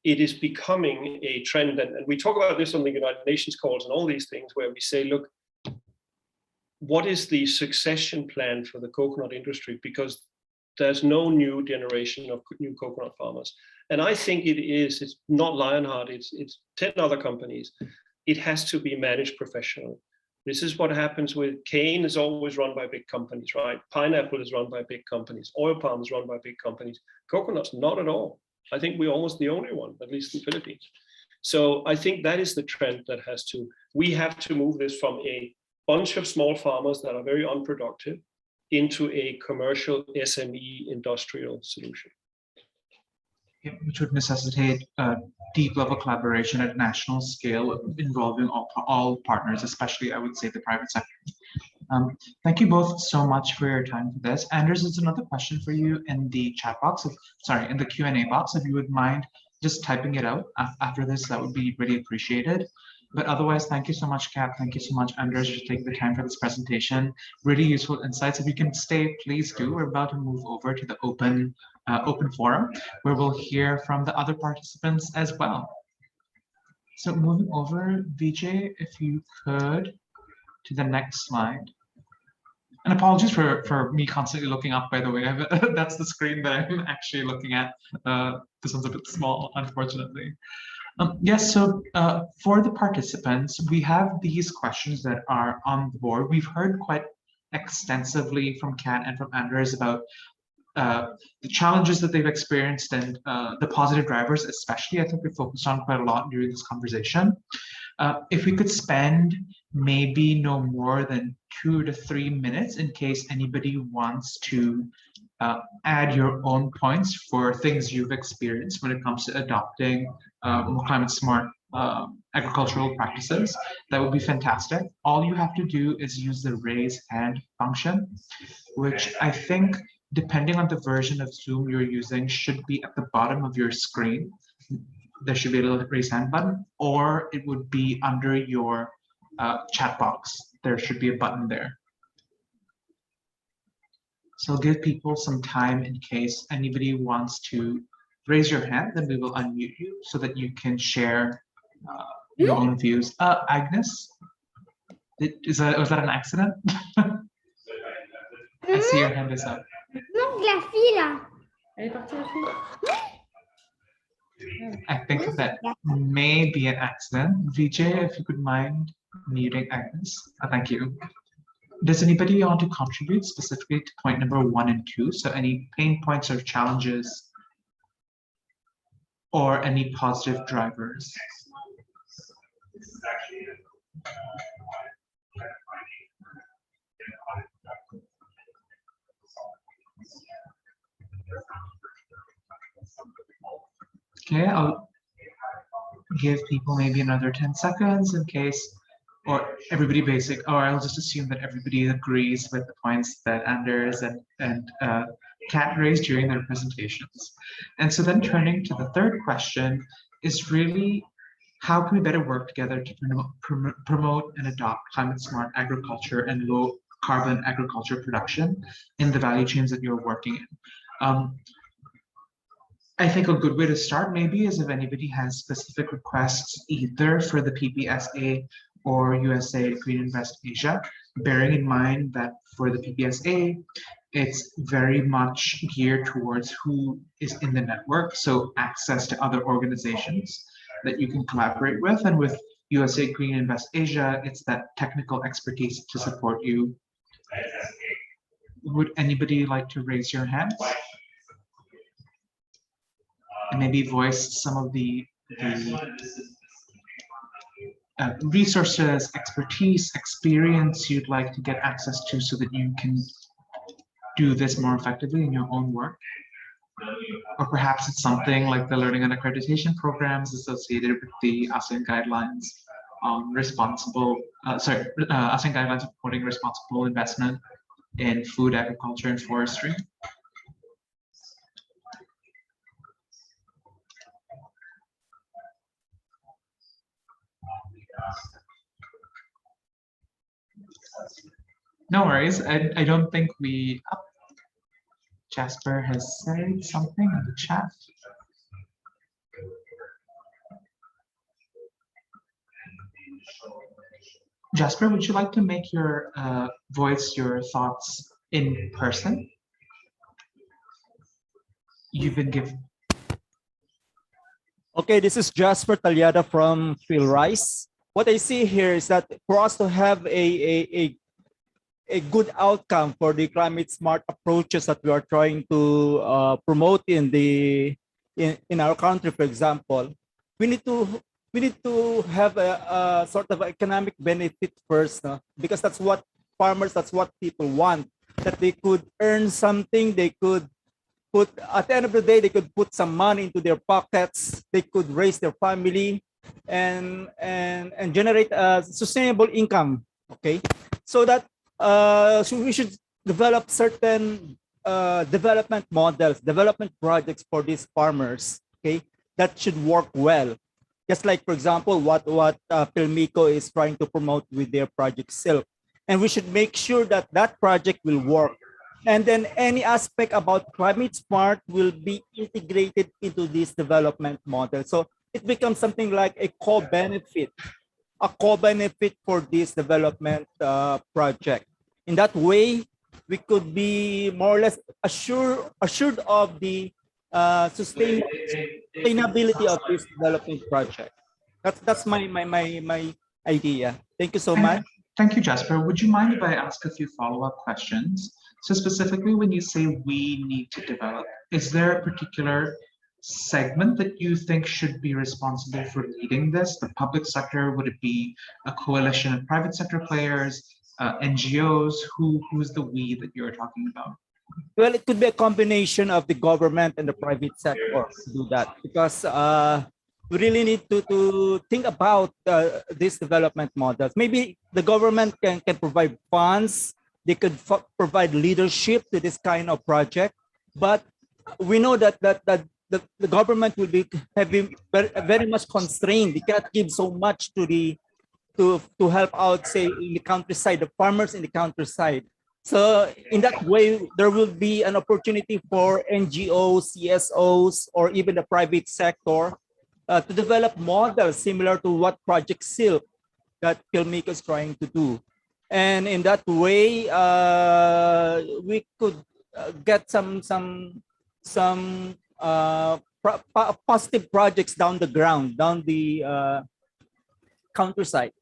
it is becoming a trend, and we talk about this on the United Nations calls and all these things, where we say, look, what is the succession plan for the coconut industry? Because there's no new generation of new coconut farmers. And I think it's not Lionheart, it's 10 other companies. It has to be managed professionally. This is what happens with cane is always run by big companies, right? Pineapple is run by big companies. Oil palm is run by big companies. Coconuts, not at all. I think we're almost the only one, at least in the Philippines. So I think that is the trend that we have to move this from a bunch of small farmers that are very unproductive into a commercial SME industrial solution. Which would necessitate deep level collaboration at national scale involving all partners, especially I would say the private sector. Thank you both so much for your time for this. Anders, there's another question for you in the chat box, in the Q&A box. If you would mind just typing it out after this, that would be really appreciated. But otherwise, thank you so much, Kat. Thank you so much, Anders, for taking the time for this presentation. Really useful insights. If you can stay, please do. We're about to move over to the open forum, where we'll hear from the other participants as well. So moving over, Vijay, if you could, to the next slide. And apologies for me constantly looking up, by the way. That's the screen that I'm actually looking at. This one's a bit small, unfortunately. Yes, so for the participants, we have these questions that are on the board. We've heard quite extensively from Kat and from Anders about the challenges that they've experienced and the positive drivers, especially, I think we focused on quite a lot during this conversation. If we could spend maybe no more than 2 to 3 minutes in case anybody wants to add your own points for things you've experienced when it comes to adopting more climate smart agricultural practices, that would be fantastic. All you have to do is use the raise hand function, which I think, depending on the version of Zoom you're using, should be at the bottom of your screen. There should be a little raise hand button, or it would be under your chat box. There should be a button there. So give people some time in case anybody wants to raise your hand, then we will unmute you so that you can share your own views. Agnes, was that an accident? I see your hand is up. I think that may be an accident. Vijay, if you could mind muting Agnes. Thank you. Does anybody want to contribute specifically to point number 1 and 2? So any pain points or challenges or any positive drivers? Okay, I'll give people maybe another 10 seconds in case, or everybody or I'll just assume that everybody agrees with the points that Anders and Kat raised during their presentations. And so then turning to the third question is really, how can we better work together to promote and adopt climate smart agriculture and low carbon agriculture production in the value chains that you're working in? I think a good way to start maybe is if anybody has specific requests either for the PPSA or USAID Green Invest Asia, bearing in mind that for the PPSA, it's very much geared towards who is in the network, so access to other organizations that you can collaborate with. And with USAID Green Invest Asia, it's that technical expertise to support you. Would anybody like to raise your hands? And maybe voice some of the resources, expertise, experience you'd like to get access to so that you can do this more effectively in your own work. Or perhaps it's something like the learning and accreditation programs associated with the ASEAN guidelines on ASEAN guidelines supporting responsible investment. in food, agriculture, and forestry. No worries. I don't think we. Oh, Jasper has said something in the chat. Jasper, would you like to make your voice your thoughts in person? You've been given. Okay, this is Jasper Talyada from Phil Rice. What I see here is that for us to have a good outcome for the climate smart approaches that we are trying to promote in our country, for example, we need to have a sort of economic benefit first, no? Because that's what farmers, that's what people want, that they could earn something, they could put, at the end of the day, they could put some money into their pockets, they could raise their family and generate a sustainable income, okay? So that so we should develop certain development models, development projects for these farmers, okay, that should work well. Just like, for example, what Pilmico is trying to promote with their project Silk. And we should make sure that that project will work. And then any aspect about climate smart will be integrated into this development model. So it becomes something like a co-benefit for this development project. In that way, we could be more or less assured of the sustainability of this development project. That's my idea. Thank you so much. Thank you, Jasper. Would you mind if I ask a few follow-up questions? So specifically, when you say we need to develop, is there a particular segment that you think should be responsible for leading this? The public sector? Would it be a coalition of private sector players, NGOs? Who's the we that you're talking about? Well, it could be a combination of the government and the private sector to do that, because we really need to think about these development models. Maybe the government can provide funds, they could provide leadership to this kind of project, but we know that the government will be having very much constrained. They cannot give so much to help out, say, in the countryside, the farmers in the countryside. So in that way, there will be an opportunity for NGOs, CSOs, or even the private sector to develop models similar to what Project Silk that Pilmico is trying to do. And in that way, we could get some positive projects down the ground, down the countryside.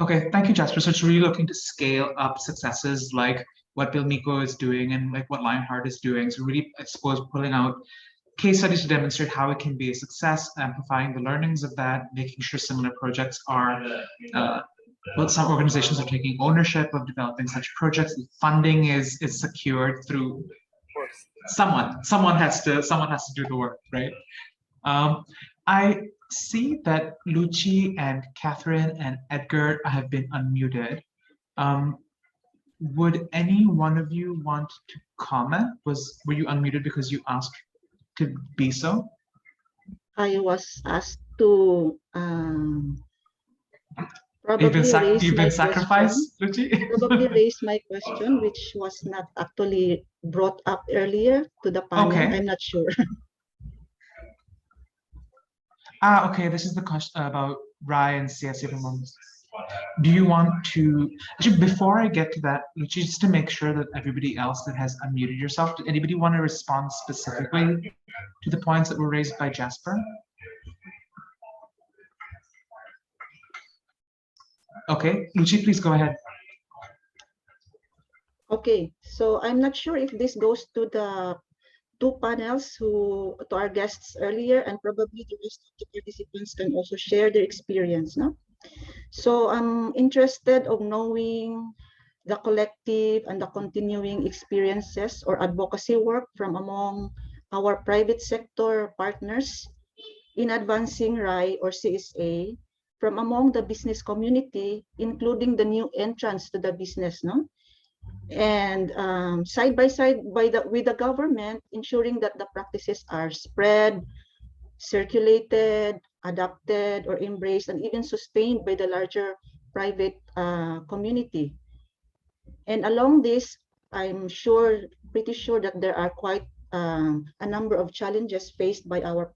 Okay, thank you, Jasper. So it's really looking to scale up successes like what Pilmico is doing and like what Lionheart is doing. So really, I suppose, pulling out case studies to demonstrate how it can be a success, amplifying the learnings of that, making sure similar projects are, well, some organizations are taking ownership of developing such projects. Funding is secured through someone has to do the work, right? I see that Luci and Catherine and Edgar have been unmuted. Would any one of you want to comment? Were you unmuted because you asked to be so? I was asked to probably you've been sacrificed, Luci? Probably raise my question, which was not actually brought up earlier to the panel. Okay. I'm not sure. Okay, this is the question about Rai and CSC performance. Do you want to, actually, before I get to that, just to make sure that everybody else that has unmuted yourself, does anybody want to respond specifically to the points that were raised by Jasper? Okay, Luci, please go ahead. Okay, so I'm not sure if this goes to the two panels to our guests earlier, and probably the rest of the participants can also share their experience, no? So I'm interested of knowing the collective and the continuing experiences or advocacy work from among our private sector partners in advancing RAI or CSA, from among the business community, including the new entrants to the business, no? and side by side with the government, ensuring that the practices are spread, circulated, adopted, or embraced, and even sustained by the larger private community. And along this, I'm pretty sure that there are quite a number of challenges faced by our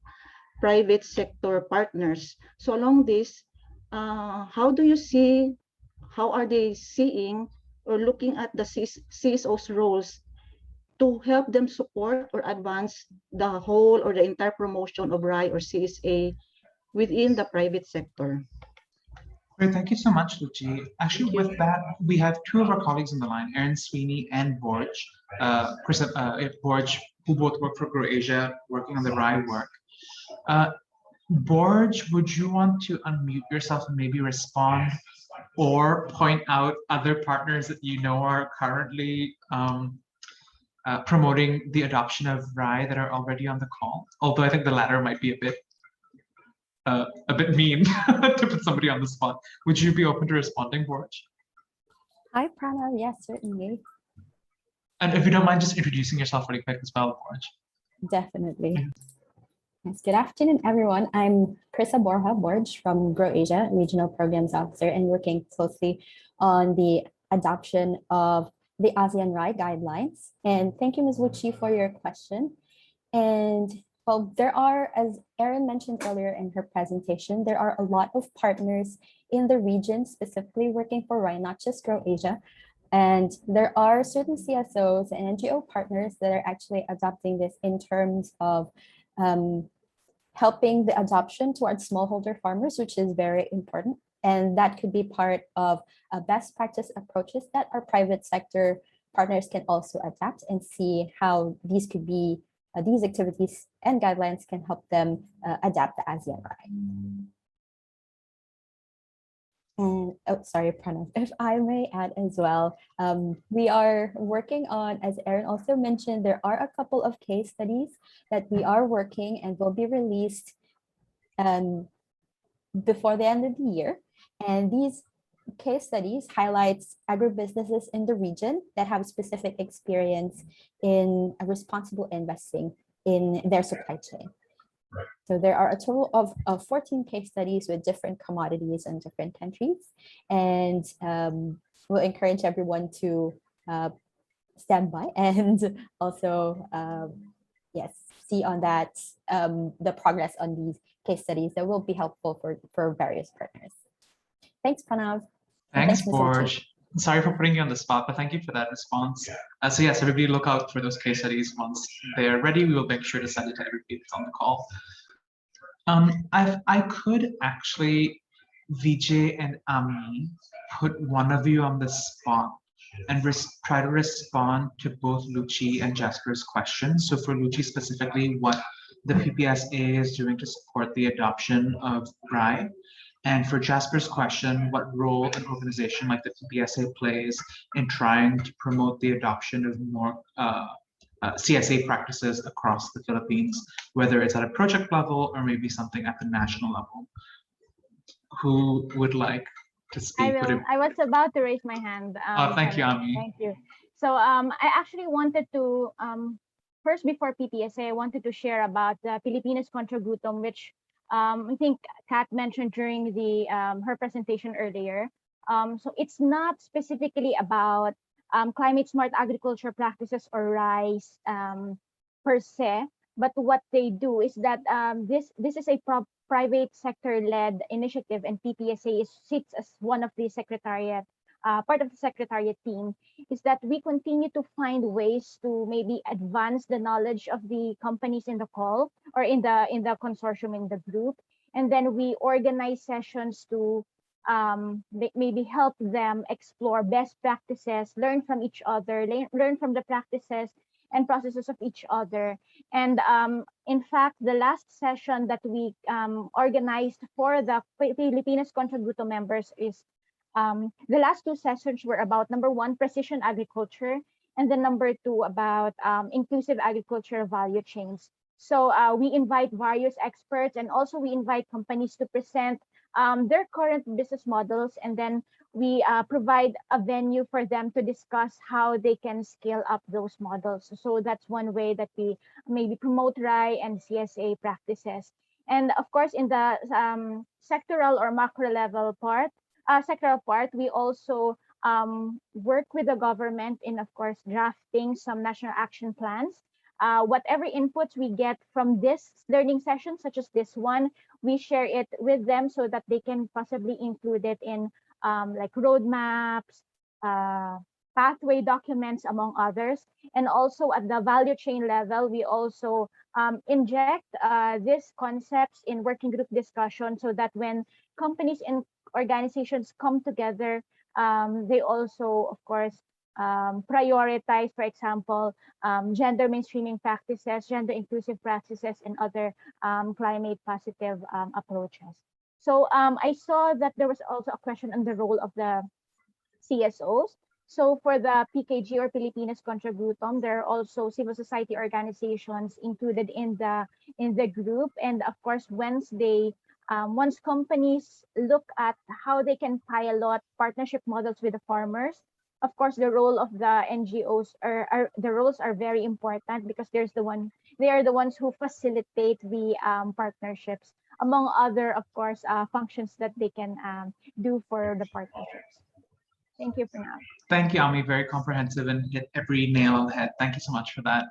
private sector partners. So along this, how are they seeing or looking at the CSO's roles to help them support or advance the whole or the entire promotion of RAI or CSA within the private sector? Great, thank you so much, Luchi. Actually, with that, we have two of our colleagues on the line, Erin Sweeney and Borj, who both work for Grow Asia, working on the RAI work. Borj, would you want to unmute yourself and maybe respond or point out other partners that you know are currently promoting the adoption of RAI that are already on the call? Although I think the latter might be a bit mean to put somebody on the spot. Would you be open to responding, Borj? Hi, Pranav. Yes, certainly. And if you don't mind just introducing yourself really quick as well, Borj. Definitely. Yes, good afternoon, everyone. I'm Christy Borj from Grow Asia, Regional Programs Officer, and working closely on the adoption of the ASEAN RAI guidelines. And thank you, Ms. Wuchi, for your question. And well, there are, as Erin mentioned earlier in her presentation, there are a lot of partners in the region specifically working for RAI, not just Grow Asia. And there are certain CSOs and NGO partners that are actually adopting this in terms of helping the adoption towards smallholder farmers, which is very important. And that could be part of best practice approaches that our private sector partners can also adapt and see how these could be these activities and guidelines can help them adapt the ASEAN RAI. And oh, sorry, Pranav, if I may add as well, we are working on, as Erin also mentioned, there are a couple of case studies that we are working and will be released before the end of the year. And these case studies highlights agribusinesses in the region that have specific experience in responsible investing in their supply chain. So there are a total of 14 case studies with different commodities and different countries. And we'll encourage everyone to stand by and also, yes, see on that the progress on these case studies that will be helpful for various partners. Thanks, Pranav. Thanks, Borj. Sorry for putting you on the spot, but thank you for that response. So yes, everybody look out for those case studies. Once they're ready, we will make sure to send it to everybody that's on the call. I could actually, Vijay and Ami, put one of you on the spot and try to respond to both Luchi and Jasper's questions. So for Luchi specifically, what the PPSA is doing to support the adoption of RAI. And for Jasper's question, what role an organization like the PPSA plays in trying to promote the adoption of more CSA practices across the Philippines, whether it's at a project level or maybe something at the national level. Who would like to speak? I was about to raise my hand. Thank you, Ami. Thank you. So I actually wanted to, first before PPSA, I wanted to share about the Pilipinas Contributum, which I think Kat mentioned during her presentation earlier. So it's not specifically about climate smart agriculture practices or RAIs per se, but what they do is that this is a private sector led initiative, and PPSA sits as one of the secretariat, part of the secretariat team, is that we continue to find ways to maybe advance the knowledge of the companies in the call or in the consortium, in the group, and then we organize sessions to maybe help them explore best practices, learn from each other, learn from the practices and processes of each other. And in fact, the last session that we organized for the Pilipinas Contributo members is the last two sessions were about, number one, precision agriculture, and then number two, about inclusive agriculture value chains. So we invite various experts, and also we invite companies to present their current business models, and then we provide a venue for them to discuss how they can scale up those models. So that's one way that we maybe promote RAI and CSA practices. And of course, in the sectoral or macro level part, we also work with the government in, of course, drafting some national action plans. Whatever inputs we get from this learning session, such as this one, we share it with them so that they can possibly include it in like roadmaps, pathway documents, among others. And also at the value chain level, we also inject these concepts in working group discussion so that when companies and organizations come together, they also, of course, prioritize, for example, gender mainstreaming practices, gender inclusive practices, and other climate positive approaches. So I saw that there was also a question on the role of the CSOs. So for the PKG or Pilipinas Contributum, there are also civil society organizations included in the group. And of course, once companies look at how they can pilot partnership models with the farmers, of course, the role of the NGOs the roles are very important because they are the ones who facilitate the partnerships, among other, of course, functions that they can do for the partnerships. Thank you for now. Thank you, Ami. Very comprehensive and hit every nail on the head. Thank you so much for that.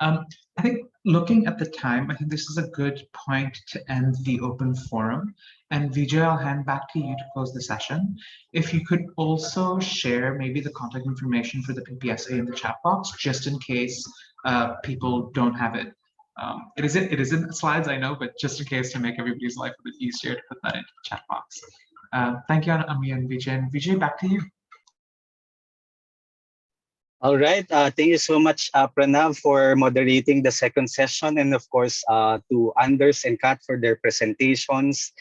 I think looking at the time, I think this is a good point to end the open forum. And Vijay, I'll hand back to you to close the session. If you could also share maybe the contact information for the PPSA in the chat box, just in case people don't have it. It is in the slides, I know, but just in case to make everybody's life a bit easier to put that into the chat box. Thank you, Ami and Vijay. And Vijay, back to you. All right. Thank you so much, Pranav, for moderating the second session, and of course to Anders and Kat for their presentations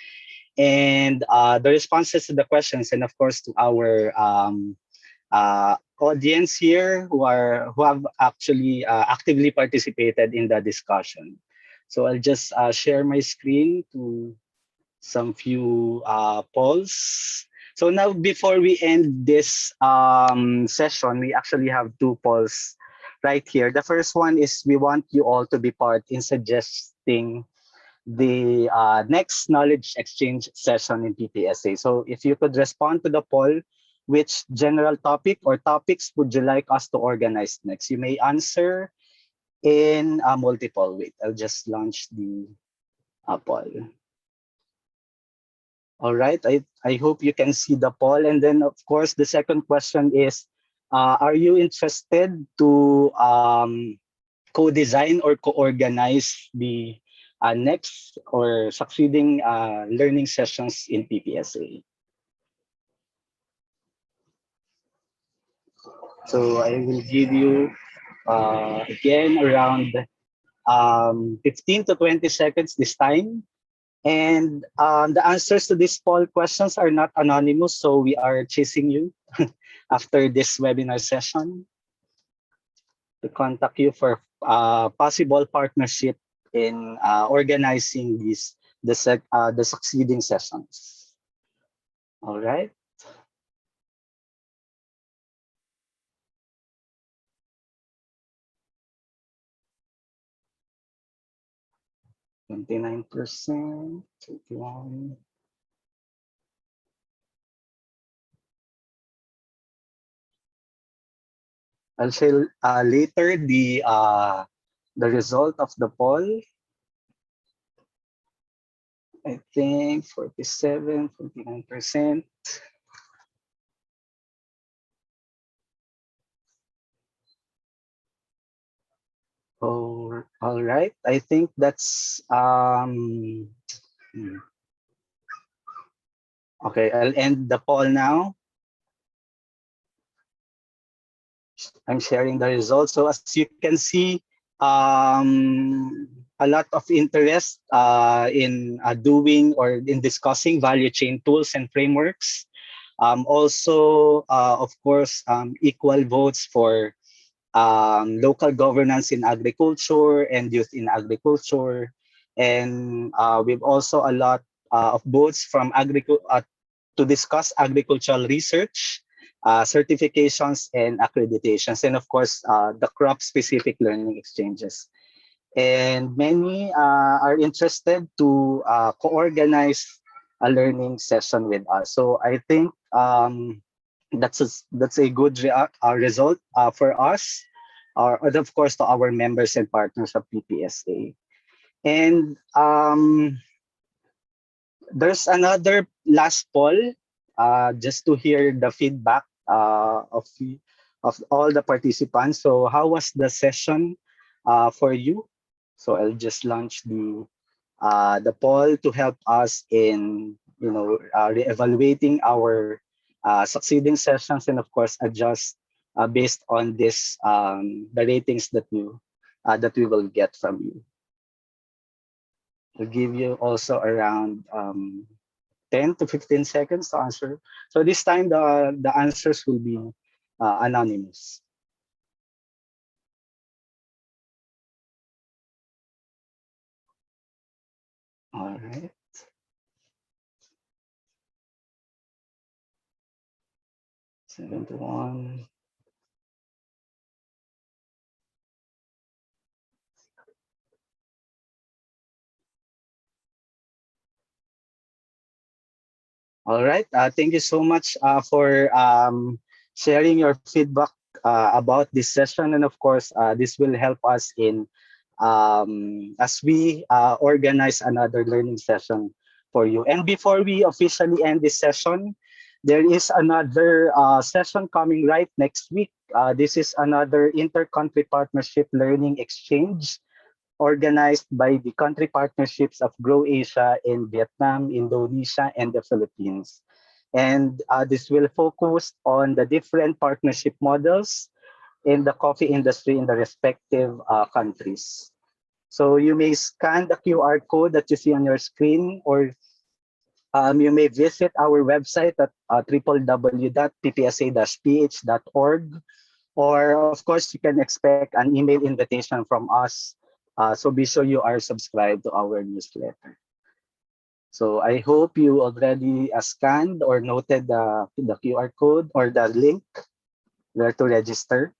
and the responses to the questions, and of course to our audience here who have actually actively participated in the discussion. So I'll just share my screen to some few polls. So now, before we end this session, we actually have two polls right here. The first one is we want you all to be part in suggesting the next knowledge exchange session in PPSA. So if you could respond to the poll, which general topic or topics would you like us to organize next? You may answer in multiple. Wait, I'll just launch the poll. All right, I hope you can see the poll. And then, of course, the second question is, are you interested to co-design or co-organize the next or succeeding learning sessions in PPSA? So I will give you, again, around 15 to 20 seconds this time. And the answers to these poll questions are not anonymous, so we are chasing you after this webinar session to contact you for possible partnership in organizing the succeeding sessions. All right. %, 21. I'll share later the result of the poll. I think 47, 49%. Oh, all right. I think that's okay. I'll end the poll now. I'm sharing the results. So as you can see, a lot of interest in doing or in discussing value chain tools and frameworks. Also, of course, equal votes for local governance in agriculture and youth in agriculture. And we've also a lot of votes from to discuss agricultural research, certifications and accreditations, and of course, the crop-specific learning exchanges. And many are interested to co-organize a learning session with us. So I think that's a good result for us, and of course to our members and partners of PPSA. And there's another last poll, just to hear the feedback of all the participants. So how was the session for you? So I'll just launch the poll to help us in re-evaluating our succeeding sessions, and of course adjust based on this the ratings that we will get from you. I'll give you also around 10 to 15 seconds to answer. So this time the answers will be anonymous. All right. Seven to 1. All right. Thank you so much for sharing your feedback about this session, and of course, this will help us in as we organize another learning session for you. And before we officially end this session, there is another session coming right next week. This is another inter-country partnership learning exchange organized by the country partnerships of Grow Asia in Vietnam, Indonesia, and the Philippines. And this will focus on the different partnership models in the coffee industry in the respective countries. So you may scan the QR code that you see on your screen, or you may visit our website at www.ppsa-ph.org, or of course you can expect an email invitation from us. So be sure you are subscribed to our newsletter. So I hope you already scanned or noted the QR code or the link where to register.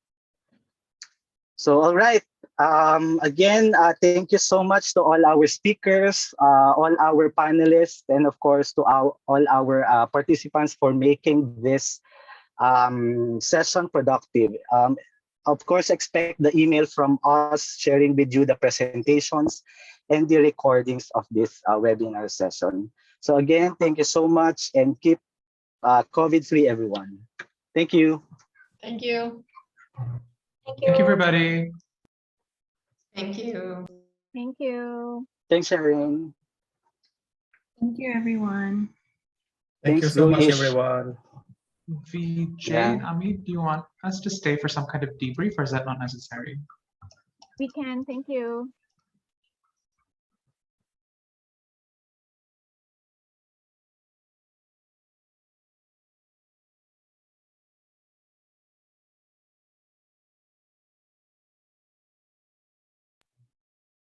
So, all right. Again, thank you so much to all our speakers, all our panelists, and of course to all our participants for making this session productive. Of course, expect the email from us sharing with you the presentations and the recordings of this webinar session. So again, thank you so much, and keep COVID-free, everyone. Thank you. Thank you. Thank Thank you, you. everybody. Thank you. Thank you. Thanks, Erin. Thank you, everyone. Thank you Thanks, so much, Goish. everyone. VJ Yeah. and Amit, do you want us to stay for some kind of debrief, or is that not necessary? We can. Thank you.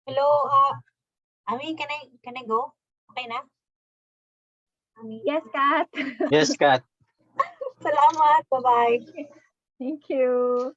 Hello, Ami, can I go? Okay na? Ami. Yes, Kat. Yes, Kat. Salamat. Bye-bye. Thank you.